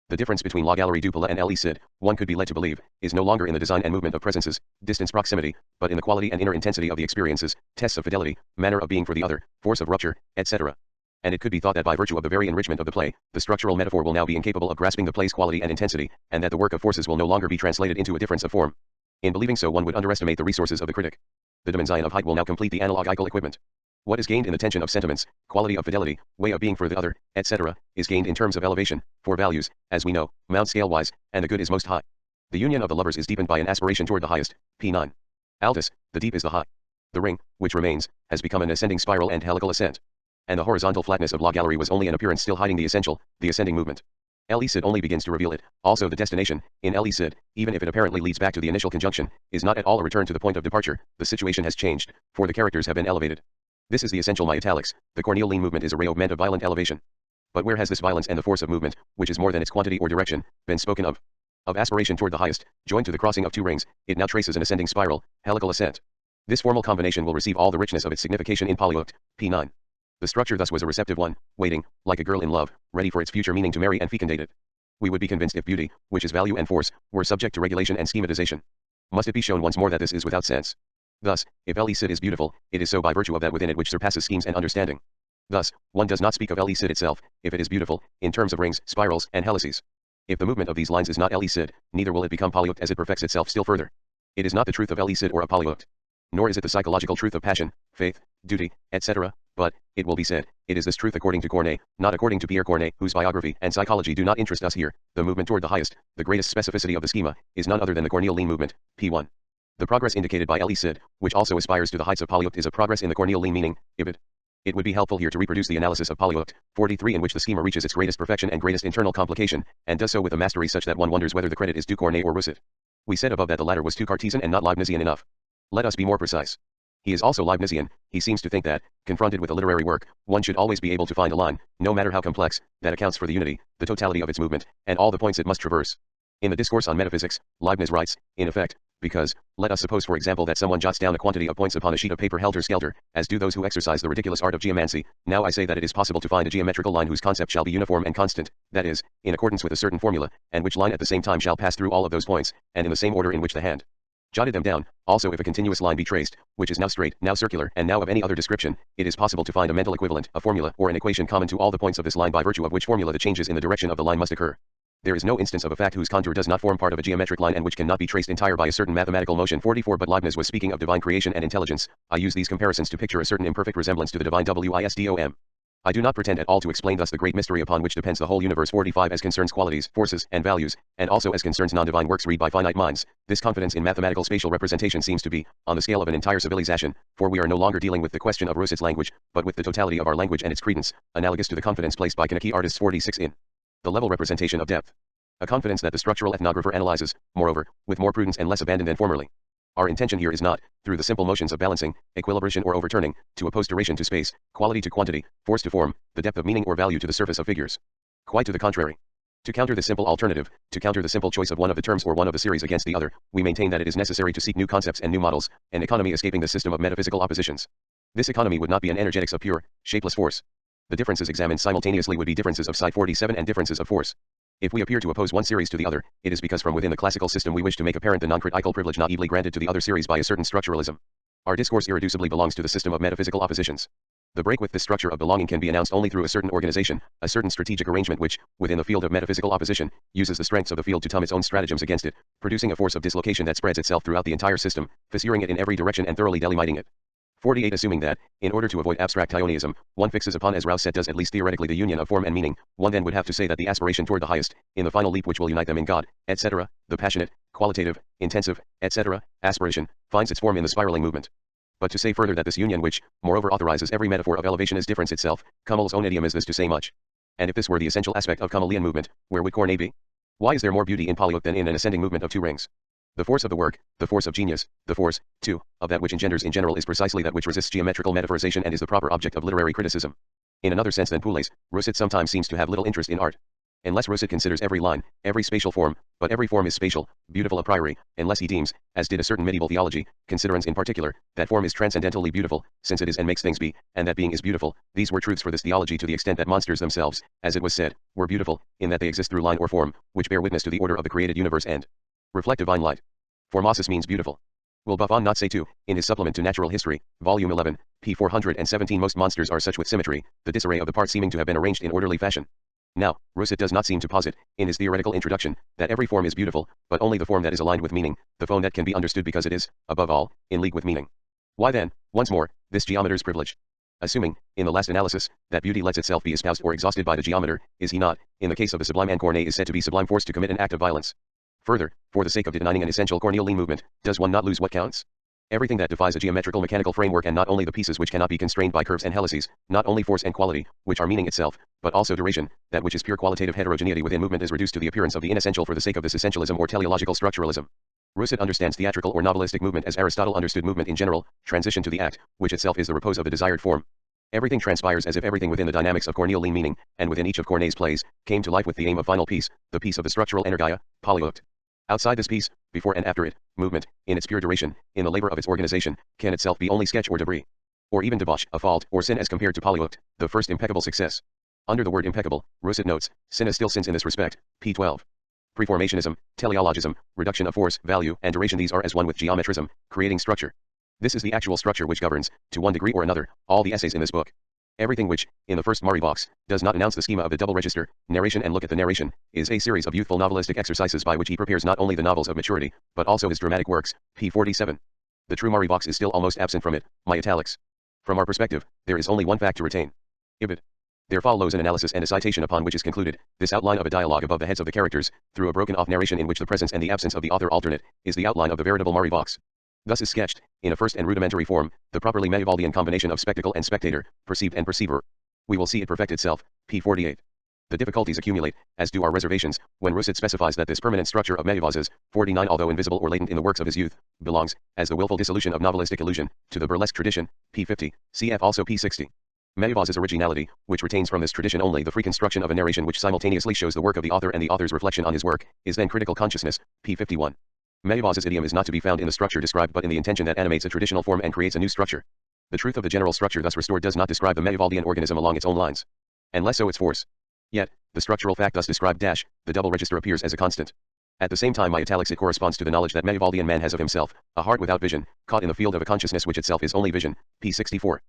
S1: The difference between La Galerie du Palais and Elie Cid, one could be led to believe, is no longer in the design and movement of presences, distance proximity, but in the quality and inner intensity of the experiences, tests of fidelity, manner of being for the other, force of rupture, etc. And it could be thought that by virtue of the very enrichment of the play, the structural metaphor will now be incapable of grasping the play's quality and intensity, and that the work of forces will no longer be translated into a difference of form. In believing so, one would underestimate the resources of the critic. The dimension of height will now complete the analogical equipment. What is gained in the tension of sentiments, quality of fidelity, way of being for the other, etc., is gained in terms of elevation, for values, as we know, mount scale-wise, and the good is most high. The union of the lovers is deepened by an aspiration toward the highest, p9. Altus, the deep is the high. The ring, which remains, has become an ascending spiral and helical ascent. And the horizontal flatness of La Gallery was only an appearance still hiding the essential, the ascending movement. Le Cid only begins to reveal it, also the destination, in Le Cid, even if it apparently leads back to the initial conjunction, is not at all a return to the point of departure, the situation has changed, for the characters have been elevated. This is the essential my italics, the Corneille movement is a raiment of violent elevation. But where has this violence and the force of movement, which is more than its quantity or direction, been spoken of? Of aspiration toward the highest, joined to the crossing of two rings, it now traces an ascending spiral, helical ascent. This formal combination will receive all the richness of its signification in polyoct, p9. The structure thus was a receptive one, waiting, like a girl in love, ready for its future meaning to marry and fecundate it. We would be convinced if beauty, which is value and force, were subject to regulation and schematization. Must it be shown once more that this is without sense? Thus, if Le Cid is beautiful, it is so by virtue of that within it which surpasses schemes and understanding. Thus, one does not speak of Le Cid itself, if it is beautiful, in terms of rings, spirals, and helices. If the movement of these lines is not Le Cid, neither will it become polyoct as it perfects itself still further. It is not the truth of Le Cid or a polyoct. Nor is it the psychological truth of passion, faith, duty, etc., but, it will be said, it is this truth according to Corneille, not according to Pierre Corneille, whose biography and psychology do not interest us here. The movement toward the highest, the greatest specificity of the schema, is none other than the Corneille movement, p1. The progress indicated by Le Cid, which also aspires to the heights of polyoct, is a progress in the Corneille meaning, ibid. It would be helpful here to reproduce the analysis of polyoct, 43, in which the schema reaches its greatest perfection and greatest internal complication, and does so with a mastery such that one wonders whether the credit is due Corneille or Rousset. We said above that the latter was too Cartesian and not Leibnizian enough. Let us be more precise. He is also Leibnizian. He seems to think that, confronted with a literary work, one should always be able to find a line, no matter how complex, that accounts for the unity, the totality of its movement, and all the points it must traverse. In the Discourse on Metaphysics, Leibniz writes, in effect, because, let us suppose for example that someone jots down a quantity of points upon a sheet of paper helter-skelter, as do those who exercise the ridiculous art of geomancy, now I say that it is possible to find a geometrical line whose concept shall be uniform and constant, that is, in accordance with a certain formula, and which line at the same time shall pass through all of those points, and in the same order in which the hand jotted them down. Also, if a continuous line be traced, which is now straight, now circular, and now of any other description, it is possible to find a mental equivalent, a formula, or an equation common to all the points of this line, by virtue of which formula the changes in the direction of the line must occur. There is no instance of a fact whose contour does not form part of a geometric line and which cannot be traced entire by a certain mathematical motion. 44. But Leibniz was speaking of divine creation and intelligence. I use these comparisons to picture a certain imperfect resemblance to the divine wisdom. I do not pretend at all to explain thus the great mystery upon which depends the whole universe. 45. As concerns qualities, forces, and values, and also as concerns non-divine works read by finite minds, this confidence in mathematical spatial representation seems to be, on the scale of an entire civilization, for we are no longer dealing with the question of Rousset's language, but with the totality of our language and its credence, analogous to the confidence placed by Kaneki artists. 46. In the level representation of depth. A confidence that the structural ethnographer analyzes, moreover, with more prudence and less abandon than formerly. Our intention here is not, through the simple motions of balancing, equilibration or overturning, to oppose duration to space, quality to quantity, force to form, the depth of meaning or value to the surface of figures. Quite to the contrary. To counter this simple alternative, to counter the simple choice of one of the terms or one of the series against the other, we maintain that it is necessary to seek new concepts and new models, an economy escaping the system of metaphysical oppositions. This economy would not be an energetics of pure, shapeless force. The differences examined simultaneously would be differences of side 47 and differences of force. If we appear to oppose one series to the other, it is because from within the classical system we wish to make apparent the non-critical privilege not evilly granted to the other series by a certain structuralism. Our discourse irreducibly belongs to the system of metaphysical oppositions. The break with this structure of belonging can be announced only through a certain organization, a certain strategic arrangement which, within the field of metaphysical opposition, uses the strengths of the field to turn its own stratagems against it, producing a force of dislocation that spreads itself throughout the entire system, fissuring it in every direction and thoroughly delimiting it. 48. Assuming that, in order to avoid abstract Ionianism, one fixes upon, as Rousset does at least theoretically, the union of form and meaning, one then would have to say that the aspiration toward the highest, in the final leap which will unite them in God, etc., the passionate, qualitative, intensive, etc., aspiration, finds its form in the spiraling movement. But to say further that this union which, moreover authorizes every metaphor of elevation is difference itself, Kummel's own idiom is this to say much. And if this were the essential aspect of Kummellian movement, where would Corneille be? Why is there more beauty in polyote than in an ascending movement of two rings? The force of the work, the force of genius, the force, too, of that which engenders in general is precisely that which resists geometrical metaphorization and is the proper object of literary criticism. In another sense than Pouillet's, Rousset sometimes seems to have little interest in art. Unless Rousset considers every line, every spatial form, but every form is spatial, beautiful a priori, unless he deems, as did a certain medieval theology, considerans in particular, that form is transcendentally beautiful, since it is and makes things be, and that being is beautiful. These were truths for this theology to the extent that monsters themselves, as it was said, were beautiful, in that they exist through line or form, which bear witness to the order of the created universe and reflect divine light. Formosus means beautiful. Will Buffon not say too, in his supplement to Natural History, Volume 11, p. 417. Most monsters are such with symmetry, the disarray of the parts seeming to have been arranged in orderly fashion. Now, Rousseau does not seem to posit, in his theoretical introduction, that every form is beautiful, but only the form that is aligned with meaning, the form that can be understood because it is, above all, in league with meaning. Why then, once more, this geometer's privilege? Assuming, in the last analysis, that beauty lets itself be espoused or exhausted by the geometer, is he not, in the case of the sublime, and Corneille is said to be sublime, forced to commit an act of violence? Further, for the sake of denying an essential Corneillean movement, does one not lose what counts? Everything that defies a geometrical mechanical framework, and not only the pieces which cannot be constrained by curves and helices, not only force and quality, which are meaning itself, but also duration, that which is pure qualitative heterogeneity within movement, is reduced to the appearance of the inessential for the sake of this essentialism or teleological structuralism. Rousseau understands theatrical or novelistic movement as Aristotle understood movement in general, transition to the act, which itself is the repose of the desired form. Everything transpires as if everything within the dynamics of Corneillean meaning, and within each of Corneille's plays, came to life with the aim of final peace, the peace of the structural energia, polyuct. Outside this peace, before and after it, movement, in its pure duration, in the labor of its organization, can itself be only sketch or debris, or even debauch, a fault, or sin as compared to polyuct, the first impeccable success. Under the word impeccable, Rousseau notes, sin is still sins in this respect, p. 12. Preformationism, teleologism, reduction of force, value, and duration, these are as one with geometrism, creating structure. This is the actual structure which governs, to one degree or another, all the essays in this book. Everything which, in the first Marivox, does not announce the schema of the double register, narration and look at the narration, is a series of youthful novelistic exercises by which he prepares not only the novels of maturity, but also his dramatic works, p. 47. The true Marivox is still almost absent from it, my italics. From our perspective, there is only one fact to retain. Ibid. There follows an analysis and a citation upon which is concluded, this outline of a dialogue above the heads of the characters, through a broken-off narration in which the presence and the absence of the author alternate, is the outline of the veritable Marivox. Thus is sketched, in a first and rudimentary form, the properly Machiavellian combination of spectacle and spectator, perceived and perceiver. We will see it perfect itself, p. 48. The difficulties accumulate, as do our reservations, when Rousseau specifies that this permanent structure of Machiavellism, 49, although invisible or latent in the works of his youth, belongs, as the willful dissolution of novelistic illusion, to the burlesque tradition, p. 50, cf. also p. 60. Machiavellism's originality, which retains from this tradition only the free construction of a narration which simultaneously shows the work of the author and the author's reflection on his work, is then critical consciousness, p. 51. Machiavellism's idiom is not to be found in the structure described but in the intention that animates a traditional form and creates a new structure. The truth of the general structure thus restored does not describe the Machiavellian organism along its own lines, and less so its force. Yet, the structural fact thus described the double register appears as a constant. At the same time, my italics, it corresponds to the knowledge that Machiavellian man has of himself, a heart without vision, caught in the field of a consciousness which itself is only vision, p. 64.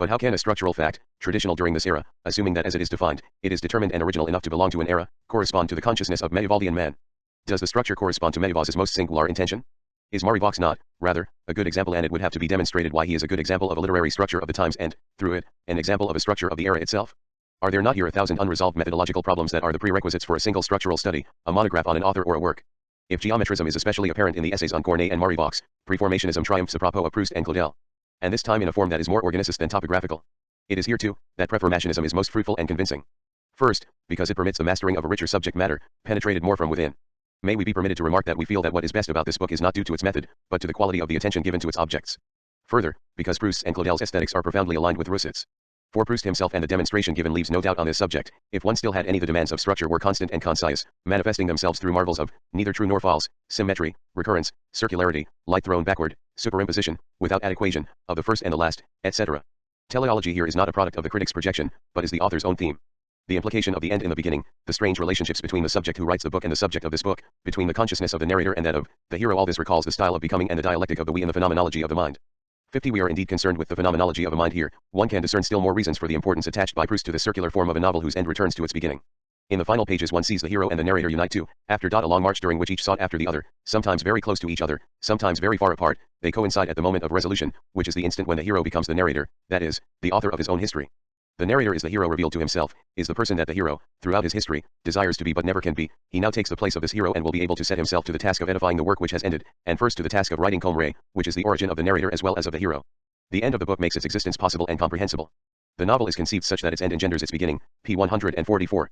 S1: But how can a structural fact, traditional during this era, assuming that as it is defined, it is determined and original enough to belong to an era, correspond to the consciousness of Machiavellian man? Does the structure correspond to Machiavel's most singular intention? Is Marivox not, rather, a good example, and it would have to be demonstrated why he is a good example of a literary structure of the times and, through it, an example of a structure of the era itself? Are there not here 1,000 unresolved methodological problems that are the prerequisites for a single structural study, a monograph on an author or a work? If geometrism is especially apparent in the essays on Corneille and Marivox, preformationism triumphs a propos of Proust and Claudel. And this time in a form that is more organicist than topographical. It is here too, that preformationism is most fruitful and convincing. First, because it permits the mastering of a richer subject matter, penetrated more from within. May we be permitted to remark that we feel that what is best about this book is not due to its method, but to the quality of the attention given to its objects. Further, because Proust's and Claudel's aesthetics are profoundly aligned with Rousseau's. For Proust himself, and the demonstration given leaves no doubt on this subject, if one still had any, the demands of structure were constant and concise, manifesting themselves through marvels of, neither true nor false, symmetry, recurrence, circularity, light thrown backward, superimposition, without adequation, of the first and the last, etc. Teleology here is not a product of the critic's projection, but is the author's own theme. The implication of the end in the beginning, the strange relationships between the subject who writes the book and the subject of this book, between the consciousness of the narrator and that of the hero, all this recalls the style of becoming and the dialectic of the we and the phenomenology of the mind. 50. We are indeed concerned with the phenomenology of a mind here. One can discern still more reasons for the importance attached by Proust to the circular form of a novel whose end returns to its beginning. In the final pages one sees the hero and the narrator unite too, after a long march during which each sought after the other, sometimes very close to each other, sometimes very far apart. They coincide at the moment of resolution, which is the instant when the hero becomes the narrator, that is, the author of his own history. The narrator is the hero revealed to himself, is the person that the hero, throughout his history, desires to be but never can be. He now takes the place of this hero and will be able to set himself to the task of edifying the work which has ended, and first to the task of writing Comme Ray, which is the origin of the narrator as well as of the hero. The end of the book makes its existence possible and comprehensible. The novel is conceived such that its end engenders its beginning, p. 144.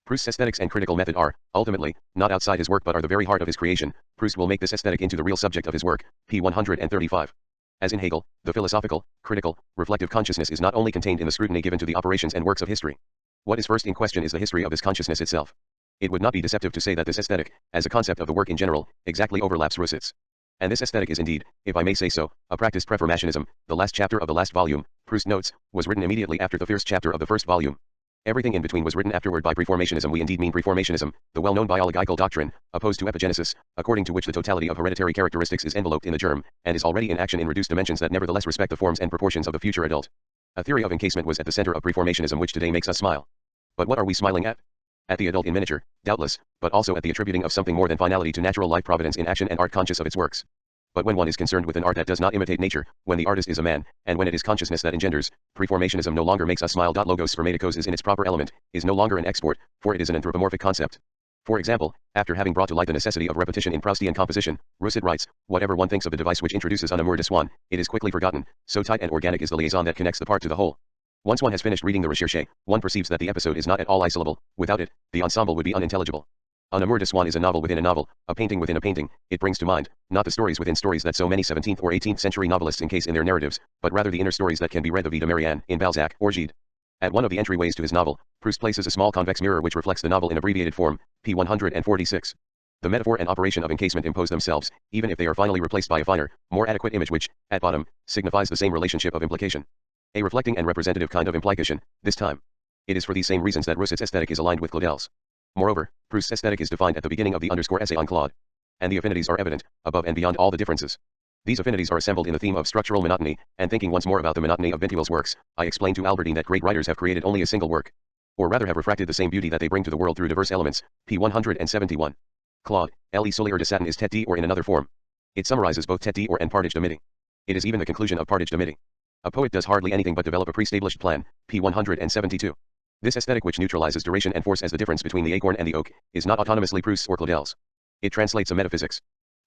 S1: Proust's aesthetics and critical method are, ultimately, not outside his work but are the very heart of his creation. Proust will make this aesthetic into the real subject of his work, p. 135. As in Hegel, the philosophical, critical, reflective consciousness is not only contained in the scrutiny given to the operations and works of history. What is first in question is the history of this consciousness itself. It would not be deceptive to say that this aesthetic, as a concept of the work in general, exactly overlaps Rousseau's. And this aesthetic is indeed, if I may say so, a practiced preformationism. The last chapter of the last volume, Proust notes, was written immediately after the first chapter of the first volume. Everything in between was written afterward by preformationism. We indeed mean preformationism, the well-known biological doctrine, opposed to epigenesis, according to which the totality of hereditary characteristics is enveloped in the germ, and is already in action in reduced dimensions that nevertheless respect the forms and proportions of the future adult. A theory of encasement was at the center of preformationism, which today makes us smile. But what are we smiling at? At the adult in miniature, doubtless, but also at the attributing of something more than finality to natural life, providence in action, and art conscious of its works. But when one is concerned with an art that does not imitate nature, when the artist is a man, and when it is consciousness that engenders, preformationism no longer makes us smile. Logos spermaticos is in its proper element, is no longer an export, for it is an anthropomorphic concept. For example, after having brought to light the necessity of repetition in Proustian composition, Rousset writes, whatever one thinks of the device which introduces un amour de soi, it is quickly forgotten, so tight and organic is the liaison that connects the part to the whole. Once one has finished reading the recherche, one perceives that the episode is not at all isolable. Without it, the ensemble would be unintelligible. Un amour de soi is a novel within a novel, a painting within a painting. It brings to mind, not the stories within stories that so many 17th or 18th century novelists encase in their narratives, but rather the inner stories that can be read the Vie de Marianne in Balzac or Gide. At one of the entryways to his novel, Proust places a small convex mirror which reflects the novel in abbreviated form, p. 146. The metaphor and operation of encasement impose themselves, even if they are finally replaced by a finer, more adequate image which, at bottom, signifies the same relationship of implication. A reflecting and representative kind of implication, this time. It is for these same reasons that Rousset's aesthetic is aligned with Claudel's. Moreover, Proust's aesthetic is defined at the beginning of the essay on Claude. And the affinities are evident, above and beyond all the differences. These affinities are assembled in the theme of structural monotony, and thinking once more about the monotony of Vinteuil's works, I explained to Albertine that great writers have created only a single work. Or rather have refracted the same beauty that they bring to the world through diverse elements, p. 171. Claude, Le Soleil de Satin is tête d or in another form. It summarizes both tête d or and partage de midi. It is even the conclusion of partage de midi. A poet does hardly anything but develop a pre-established plan, p. 172. This aesthetic which neutralizes duration and force as the difference between the acorn and the oak, is not autonomously Proust's or Claudel's. It translates a metaphysics.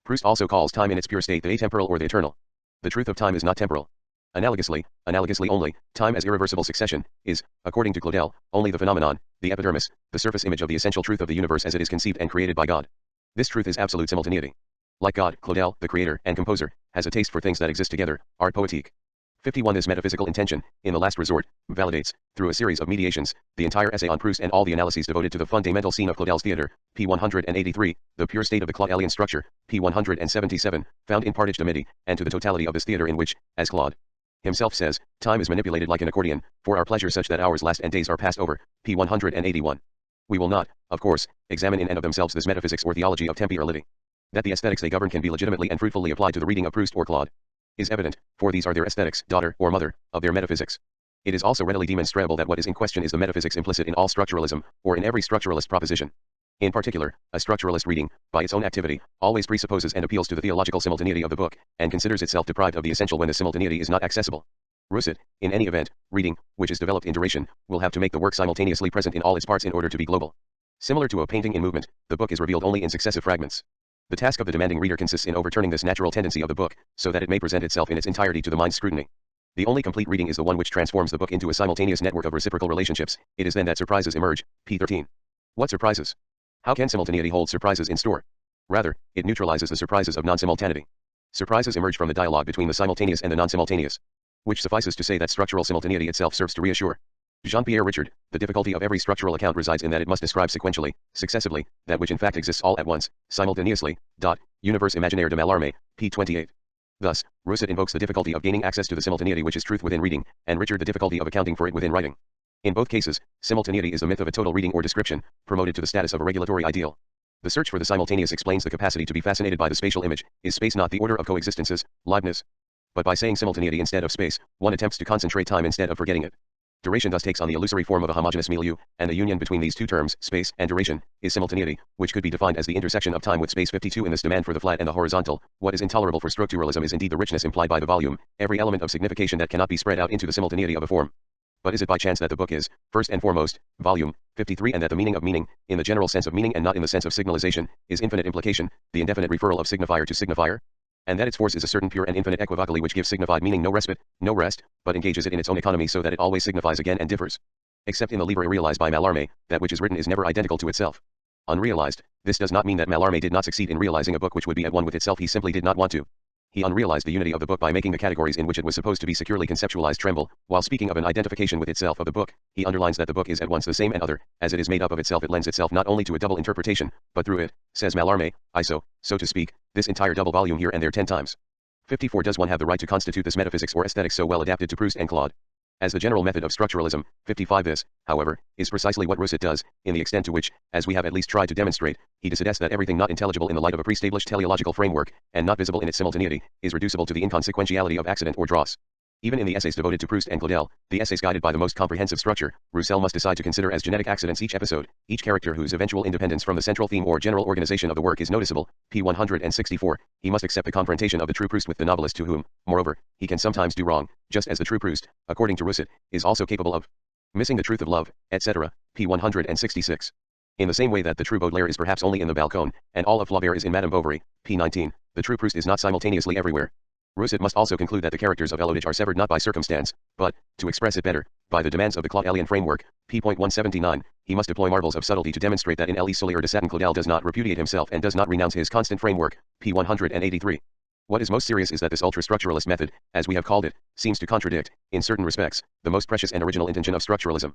S1: Proust also calls time in its pure state the atemporal or the eternal. The truth of time is not temporal. Analogously only, time as irreversible succession, is, according to Claudel, only the phenomenon, the epidermis, the surface image of the essential truth of the universe as it is conceived and created by God. This truth is absolute simultaneity. Like God, Claudel, the creator and composer, has a taste for things that exist together, art poétique. 51. This metaphysical intention, in the last resort, validates, through a series of mediations, the entire essay on Proust and all the analyses devoted to the fundamental scene of Claudel's theatre, p. 183, the pure state of the Claudelian structure, p. 177, found in Partage de Midi, and to the totality of this theatre in which, as Claude himself says, time is manipulated like an accordion, for our pleasure such that hours last and days are passed over, p. 181. We will not, of course, examine in and of themselves this metaphysics or theology of tempi or liti. That the aesthetics they govern can be legitimately and fruitfully applied to the reading of Proust or Claude is evident, for these are their aesthetics, daughter or mother, of their metaphysics. It is also readily demonstrable that what is in question is the metaphysics implicit in all structuralism, or in every structuralist proposition. In particular, a structuralist reading, by its own activity, always presupposes and appeals to the theological simultaneity of the book, and considers itself deprived of the essential when the simultaneity is not accessible. Rousset, in any event, reading, which is developed in duration, will have to make the work simultaneously present in all its parts in order to be global. Similar to a painting in movement, the book is revealed only in successive fragments. The task of the demanding reader consists in overturning this natural tendency of the book, so that it may present itself in its entirety to the mind's scrutiny. The only complete reading is the one which transforms the book into a simultaneous network of reciprocal relationships. It is then that surprises emerge, p. 13. What surprises? How can simultaneity hold surprises in store? Rather, it neutralizes the surprises of non-simultaneity. Surprises emerge from the dialogue between the simultaneous and the non-simultaneous, which suffices to say that structural simultaneity itself serves to reassure. Jean-Pierre Richard, the difficulty of every structural account resides in that it must describe sequentially, successively, that which in fact exists all at once, simultaneously. Univers imaginaire de Mallarmé, p. 28. Thus, Rousset invokes the difficulty of gaining access to the simultaneity which is truth within reading, and Richard the difficulty of accounting for it within writing. In both cases, simultaneity is the myth of a total reading or description, promoted to the status of a regulatory ideal. The search for the simultaneous explains the capacity to be fascinated by the spatial image. Is space not the order of coexistences, Leibniz? But by saying simultaneity instead of space, one attempts to concentrate time instead of forgetting it. Duration thus takes on the illusory form of a homogeneous milieu, and the union between these two terms, space and duration, is simultaneity, which could be defined as the intersection of time with space. 52. In this demand for the flat and the horizontal, what is intolerable for structuralism is indeed the richness implied by the volume, every element of signification that cannot be spread out into the simultaneity of a form. But is it by chance that the book is, first and foremost, volume, 53, and that the meaning of meaning, in the general sense of meaning and not in the sense of signalization, is infinite implication, the indefinite referral of signifier to signifier? And that its force is a certain pure and infinite equivocally which gives signified meaning no respite, no rest, but engages it in its own economy so that it always signifies again and differs. Except in the livre realized by Mallarmé, that which is written is never identical to itself. Unrealized, this does not mean that Mallarmé did not succeed in realizing a book which would be at one with itself. He simply did not want to. He unrealized the unity of the book by making the categories in which it was supposed to be securely conceptualized tremble. While speaking of an identification with itself of the book, he underlines that the book is at once the same and other, as it is made up of itself. It lends itself not only to a double interpretation, but through it, says Mallarmé, so to speak, this entire double volume here and there 10 times. 54. Does one have the right to constitute this metaphysics or aesthetics so well adapted to Proust and Claude? As the general method of structuralism, 55 this, however, is precisely what Rousseau does, in the extent to which, as we have at least tried to demonstrate, he decides that everything not intelligible in the light of a pre-established teleological framework, and not visible in its simultaneity, is reducible to the inconsequentiality of accident or dross. Even in the essays devoted to Proust and Claudel, the essays guided by the most comprehensive structure, Roussel must decide to consider as genetic accidents each episode, each character whose eventual independence from the central theme or general organization of the work is noticeable. P. 164, he must accept the confrontation of the true Proust with the novelist to whom, moreover, he can sometimes do wrong, just as the true Proust, according to Rousseau, is also capable of missing the truth of love, etc. P. 166. In the same way that the true Baudelaire is perhaps only in the balcony, and all of Flaubert is in Madame Bovary, p. 19, the true Proust is not simultaneously everywhere. Rousseau must also conclude that the characters of Elodage are severed not by circumstance, but, to express it better, by the demands of the Claudelian framework, p. 179, he must deploy marvels of subtlety to demonstrate that in Elie Solier de Satin Claudel does not repudiate himself and does not renounce his constant framework, p. 183. What is most serious is that this ultra-structuralist method, as we have called it, seems to contradict, in certain respects, the most precious and original intention of structuralism.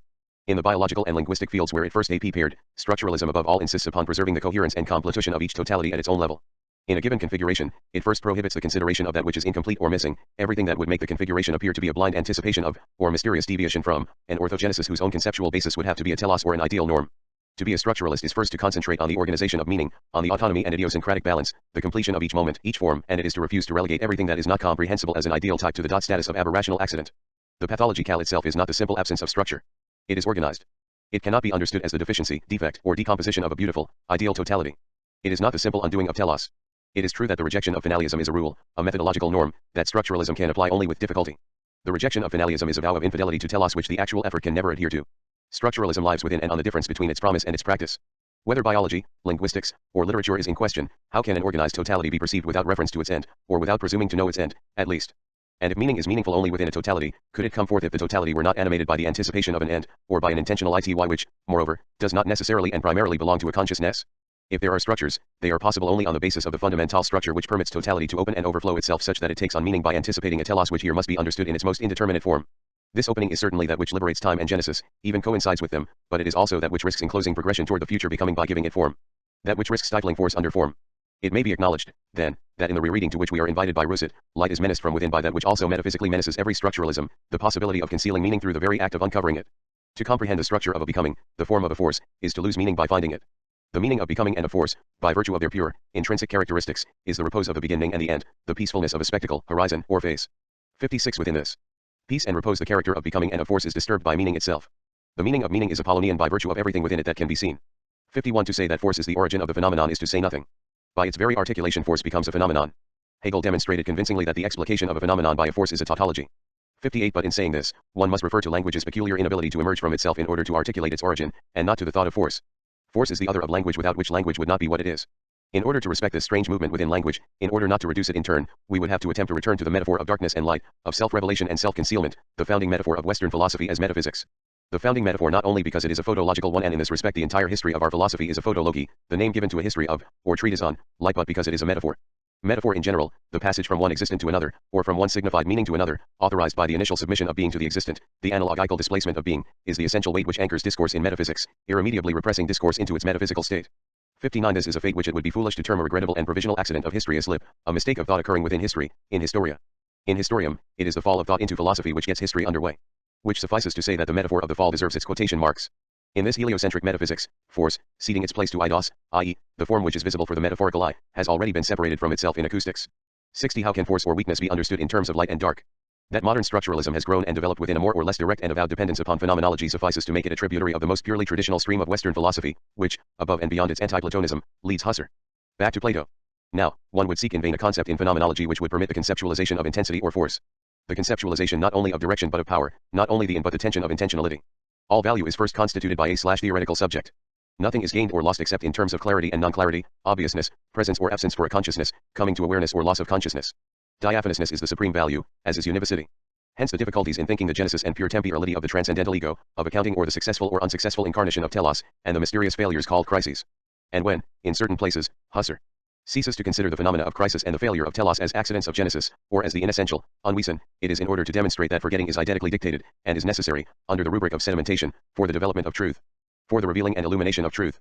S1: In the biological and linguistic fields where it first appeared, structuralism above all insists upon preserving the coherence and completution of each totality at its own level. In a given configuration, it first prohibits the consideration of that which is incomplete or missing, everything that would make the configuration appear to be a blind anticipation of, or mysterious deviation from, an orthogenesis whose own conceptual basis would have to be a telos or an ideal norm. To be a structuralist is first to concentrate on the organization of meaning, on the autonomy and idiosyncratic balance, the completion of each moment, each form, and it is to refuse to relegate everything that is not comprehensible as an ideal type to the status of aberrational accident. The pathological itself is not the simple absence of structure. It is organized. It cannot be understood as the deficiency, defect, or decomposition of a beautiful, ideal totality. It is not the simple undoing of telos. It is true that the rejection of finalism is a rule, a methodological norm, that structuralism can apply only with difficulty. The rejection of finalism is a vow of infidelity to telos which the actual effort can never adhere to. Structuralism lies within and on the difference between its promise and its practice. Whether biology, linguistics, or literature is in question, how can an organized totality be perceived without reference to its end, or without presuming to know its end, at least? And if meaning is meaningful only within a totality, could it come forth if the totality were not animated by the anticipation of an end, or by an intentional ity which, moreover, does not necessarily and primarily belong to a consciousness? If there are structures, they are possible only on the basis of the fundamental structure which permits totality to open and overflow itself such that it takes on meaning by anticipating a telos which here must be understood in its most indeterminate form. This opening is certainly that which liberates time and genesis, even coincides with them, but it is also that which risks enclosing progression toward the future becoming by giving it form. That which risks stifling force under form. It may be acknowledged, then, that in the rereading to which we are invited by Rousseau, light is menaced from within by that which also metaphysically menaces every structuralism, the possibility of concealing meaning through the very act of uncovering it. To comprehend the structure of a becoming, the form of a force, is to lose meaning by finding it. The meaning of becoming and of force, by virtue of their pure, intrinsic characteristics, is the repose of the beginning and the end, the peacefulness of a spectacle, horizon, or face. 56 within this peace and repose the character of becoming and of force is disturbed by meaning itself. The meaning of meaning is Apollonian by virtue of everything within it that can be seen. 51 To say that force is the origin of the phenomenon is to say nothing. By its very articulation force becomes a phenomenon. Hegel demonstrated convincingly that the explication of a phenomenon by a force is a tautology. 58 But in saying this, one must refer to language's peculiar inability to emerge from itself in order to articulate its origin, and not to the thought of force. Force is the other of language without which language would not be what it is. In order to respect this strange movement within language, in order not to reduce it in turn, we would have to attempt to return to the metaphor of darkness and light, of self-revelation and self-concealment, the founding metaphor of Western philosophy as metaphysics. The founding metaphor not only because it is a photological one and in this respect the entire history of our philosophy is a photology, the name given to a history of, or treatise on, light but because it is a metaphor. Metaphor in general, the passage from one existent to another, or from one signified meaning to another, authorized by the initial submission of being to the existent, the analogical displacement of being, is the essential weight which anchors discourse in metaphysics, irremediably repressing discourse into its metaphysical state. 59 This is a fate which it would be foolish to term a regrettable and provisional accident of history, a slip, a mistake of thought occurring within history, in historia. In historium, it is the fall of thought into philosophy which gets history underway. Which suffices to say that the metaphor of the fall deserves its quotation marks. In this heliocentric metaphysics, force, ceding its place to eidos, i.e., the form which is visible for the metaphorical eye, has already been separated from itself in acoustics. 60 How can force or weakness be understood in terms of light and dark? That modern structuralism has grown and developed within a more or less direct and avowed dependence upon phenomenology suffices to make it a tributary of the most purely traditional stream of Western philosophy, which, above and beyond its anti-Platonism, leads Husserl back to Plato. Now, one would seek in vain a concept in phenomenology which would permit the conceptualization of intensity or force. The conceptualization not only of direction but of power, not only the in but the tension of intentionality. All value is first constituted by a/theoretical subject. Nothing is gained or lost except in terms of clarity and non-clarity, obviousness, presence or absence for a consciousness, coming to awareness or loss of consciousness. Diaphanousness is the supreme value, as is univocity. Hence the difficulties in thinking the genesis and pure temporality of the transcendental ego, of accounting or the successful or unsuccessful incarnation of telos, and the mysterious failures called crises. And when, in certain places, Husserl ceases to consider the phenomena of crisis and the failure of telos as accidents of genesis, or as the inessential, unwesen, it is in order to demonstrate that forgetting is eidetically dictated, and is necessary, under the rubric of sedimentation, for the development of truth. For the revealing and illumination of truth.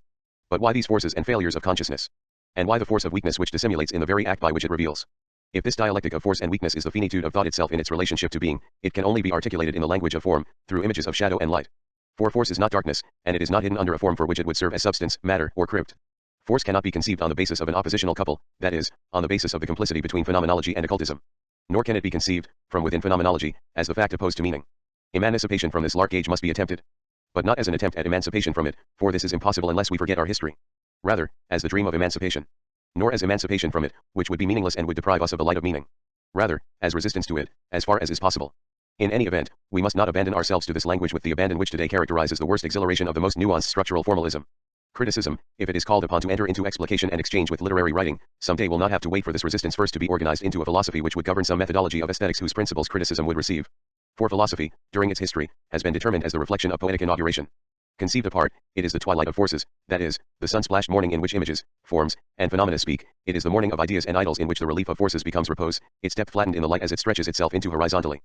S1: But why these forces and failures of consciousness? And why the force of weakness which dissimulates in the very act by which it reveals? If this dialectic of force and weakness is the finitude of thought itself in its relationship to being, it can only be articulated in the language of form, through images of shadow and light. For force is not darkness, and it is not hidden under a form for which it would serve as substance, matter, or crypt. Force cannot be conceived on the basis of an oppositional couple, that is, on the basis of the complicity between phenomenology and occultism. Nor can it be conceived, from within phenomenology, as the fact opposed to meaning. Emancipation from this lark age must be attempted. But not as an attempt at emancipation from it, for this is impossible unless we forget our history. Rather, as the dream of emancipation. Nor as emancipation from it, which would be meaningless and would deprive us of the light of meaning. Rather, as resistance to it, as far as is possible. In any event, we must not abandon ourselves to this language with the abandon which today characterizes the worst exhilaration of the most nuanced structural formalism. Criticism, if it is called upon to enter into explication and exchange with literary writing, someday will not have to wait for this resistance first to be organized into a philosophy which would govern some methodology of aesthetics whose principles criticism would receive. For philosophy, during its history, has been determined as the reflection of poetic inauguration. Conceived apart, it is the twilight of forces, that is, the sun-splashed morning in which images, forms, and phenomena speak. It is the morning of ideas and idols in which the relief of forces becomes repose, its depth flattened in the light as it stretches itself into horizontally.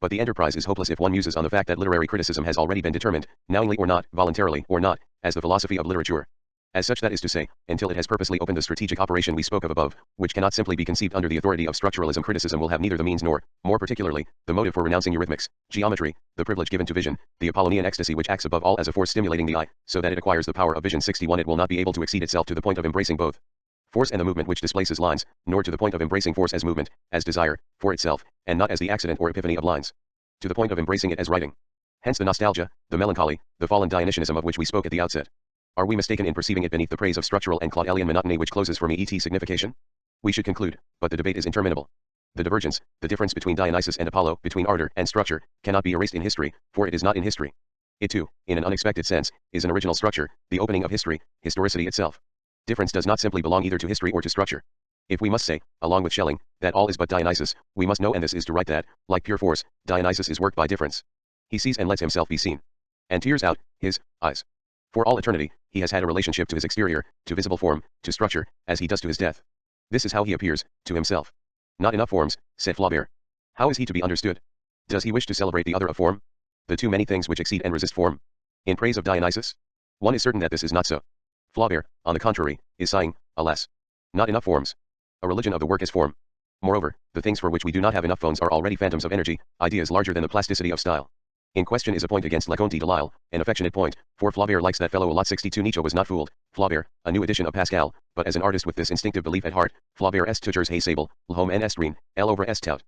S1: But the enterprise is hopeless if one muses on the fact that literary criticism has already been determined, knowingly or not, voluntarily or not, as the philosophy of literature. As such, that is to say, until it has purposely opened the strategic operation we spoke of above, which cannot simply be conceived under the authority of structuralism, criticism will have neither the means nor, more particularly, the motive for renouncing eurythmics, geometry, the privilege given to vision, the Apollonian ecstasy which acts above all as a force stimulating the eye, so that it acquires the power of vision. 61 It will not be able to exceed itself to the point of embracing both force and the movement which displaces lines, nor to the point of embracing force as movement, as desire, for itself, and not as the accident or epiphany of lines. To the point of embracing it as writing. Hence the nostalgia, the melancholy, the fallen Dionysianism of which we spoke at the outset. Are we mistaken in perceiving it beneath the praise of structural and Claudelian monotony which closes for me et signification? We should conclude, but the debate is interminable. The divergence, the difference between Dionysus and Apollo, between ardor and structure, cannot be erased in history, for it is not in history. It too, in an unexpected sense, is an original structure, the opening of history, historicity itself. Difference does not simply belong either to history or to structure. If we must say, along with Schelling, that all is but Dionysus, we must know, and this is to write that, like pure force, Dionysus is worked by difference. He sees and lets himself be seen. And tears out his eyes. For all eternity, he has had a relationship to his exterior, to visible form, to structure, as he does to his death. This is how he appears, to himself. Not enough forms, said Flaubert. How is he to be understood? Does he wish to celebrate the other of form? The too many things which exceed and resist form? In praise of Dionysus? One is certain that this is not so. Flaubert, on the contrary, is sighing, alas. Not enough forms. A religion of the work is form. Moreover, the things for which we do not have enough phones are already phantoms of energy, ideas larger than the plasticity of style. In question is a point against Leconte de Lisle, an affectionate point, for Flaubert likes that fellow a lot. 62 Nietzsche was not fooled, Flaubert, a new edition of Pascal, but as an artist with this instinctive belief at heart, Flaubert est toujours hay sable, l'homme en est rien, L over est tout.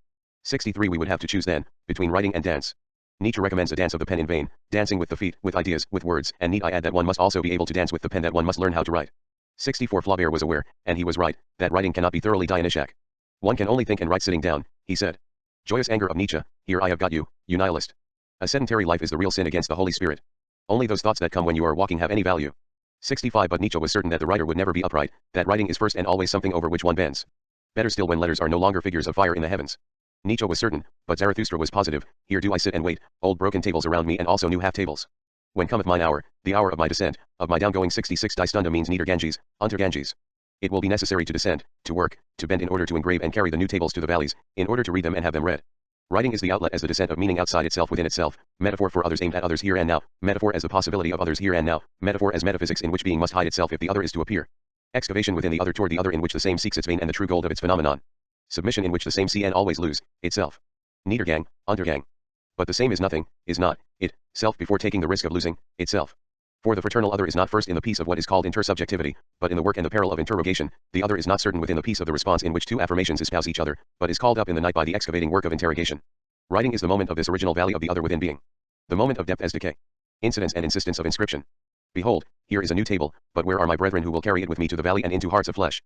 S1: 63 We would have to choose then, between writing and dance. Nietzsche recommends a dance of the pen in vain, dancing with the feet, with ideas, with words, and need I add that one must also be able to dance with the pen, that one must learn how to write. 64 Flaubert was aware, and he was right, that writing cannot be thoroughly Dionysiac. One can only think and write sitting down, he said. Joyous anger of Nietzsche, here I have got you, you nihilist. A sedentary life is the real sin against the Holy Spirit. Only those thoughts that come when you are walking have any value. 65 But Nietzsche was certain that the writer would never be upright, that writing is first and always something over which one bends. Better still when letters are no longer figures of fire in the heavens. Nietzsche was certain, but Zarathustra was positive, here do I sit and wait, old broken tables around me and also new half tables. When cometh mine hour, the hour of my descent, of my downgoing. 66 Die Stunde means neither Ganges, unter Ganges. It will be necessary to descend, to work, to bend in order to engrave and carry the new tables to the valleys, in order to read them and have them read. Writing is the outlet as the descent of meaning outside itself within itself, metaphor for others aimed at others here and now, metaphor as the possibility of others here and now, metaphor as metaphysics in which being must hide itself if the other is to appear. Excavation within the other toward the other in which the same seeks its vein and the true gold of its phenomenon. Submission in which the same see and always lose, itself. Niedergang, Untergang. But the same is nothing, is not, it, self before taking the risk of losing, itself. For the fraternal other is not first in the piece of what is called intersubjectivity, but in the work and the peril of interrogation. The other is not certain within the piece of the response in which two affirmations espouse each other, but is called up in the night by the excavating work of interrogation. Writing is the moment of this original valley of the other within being. The moment of depth as decay. Incidence and insistence of inscription. Behold, here is a new table, but where are my brethren who will carry it with me to the valley and into hearts of flesh?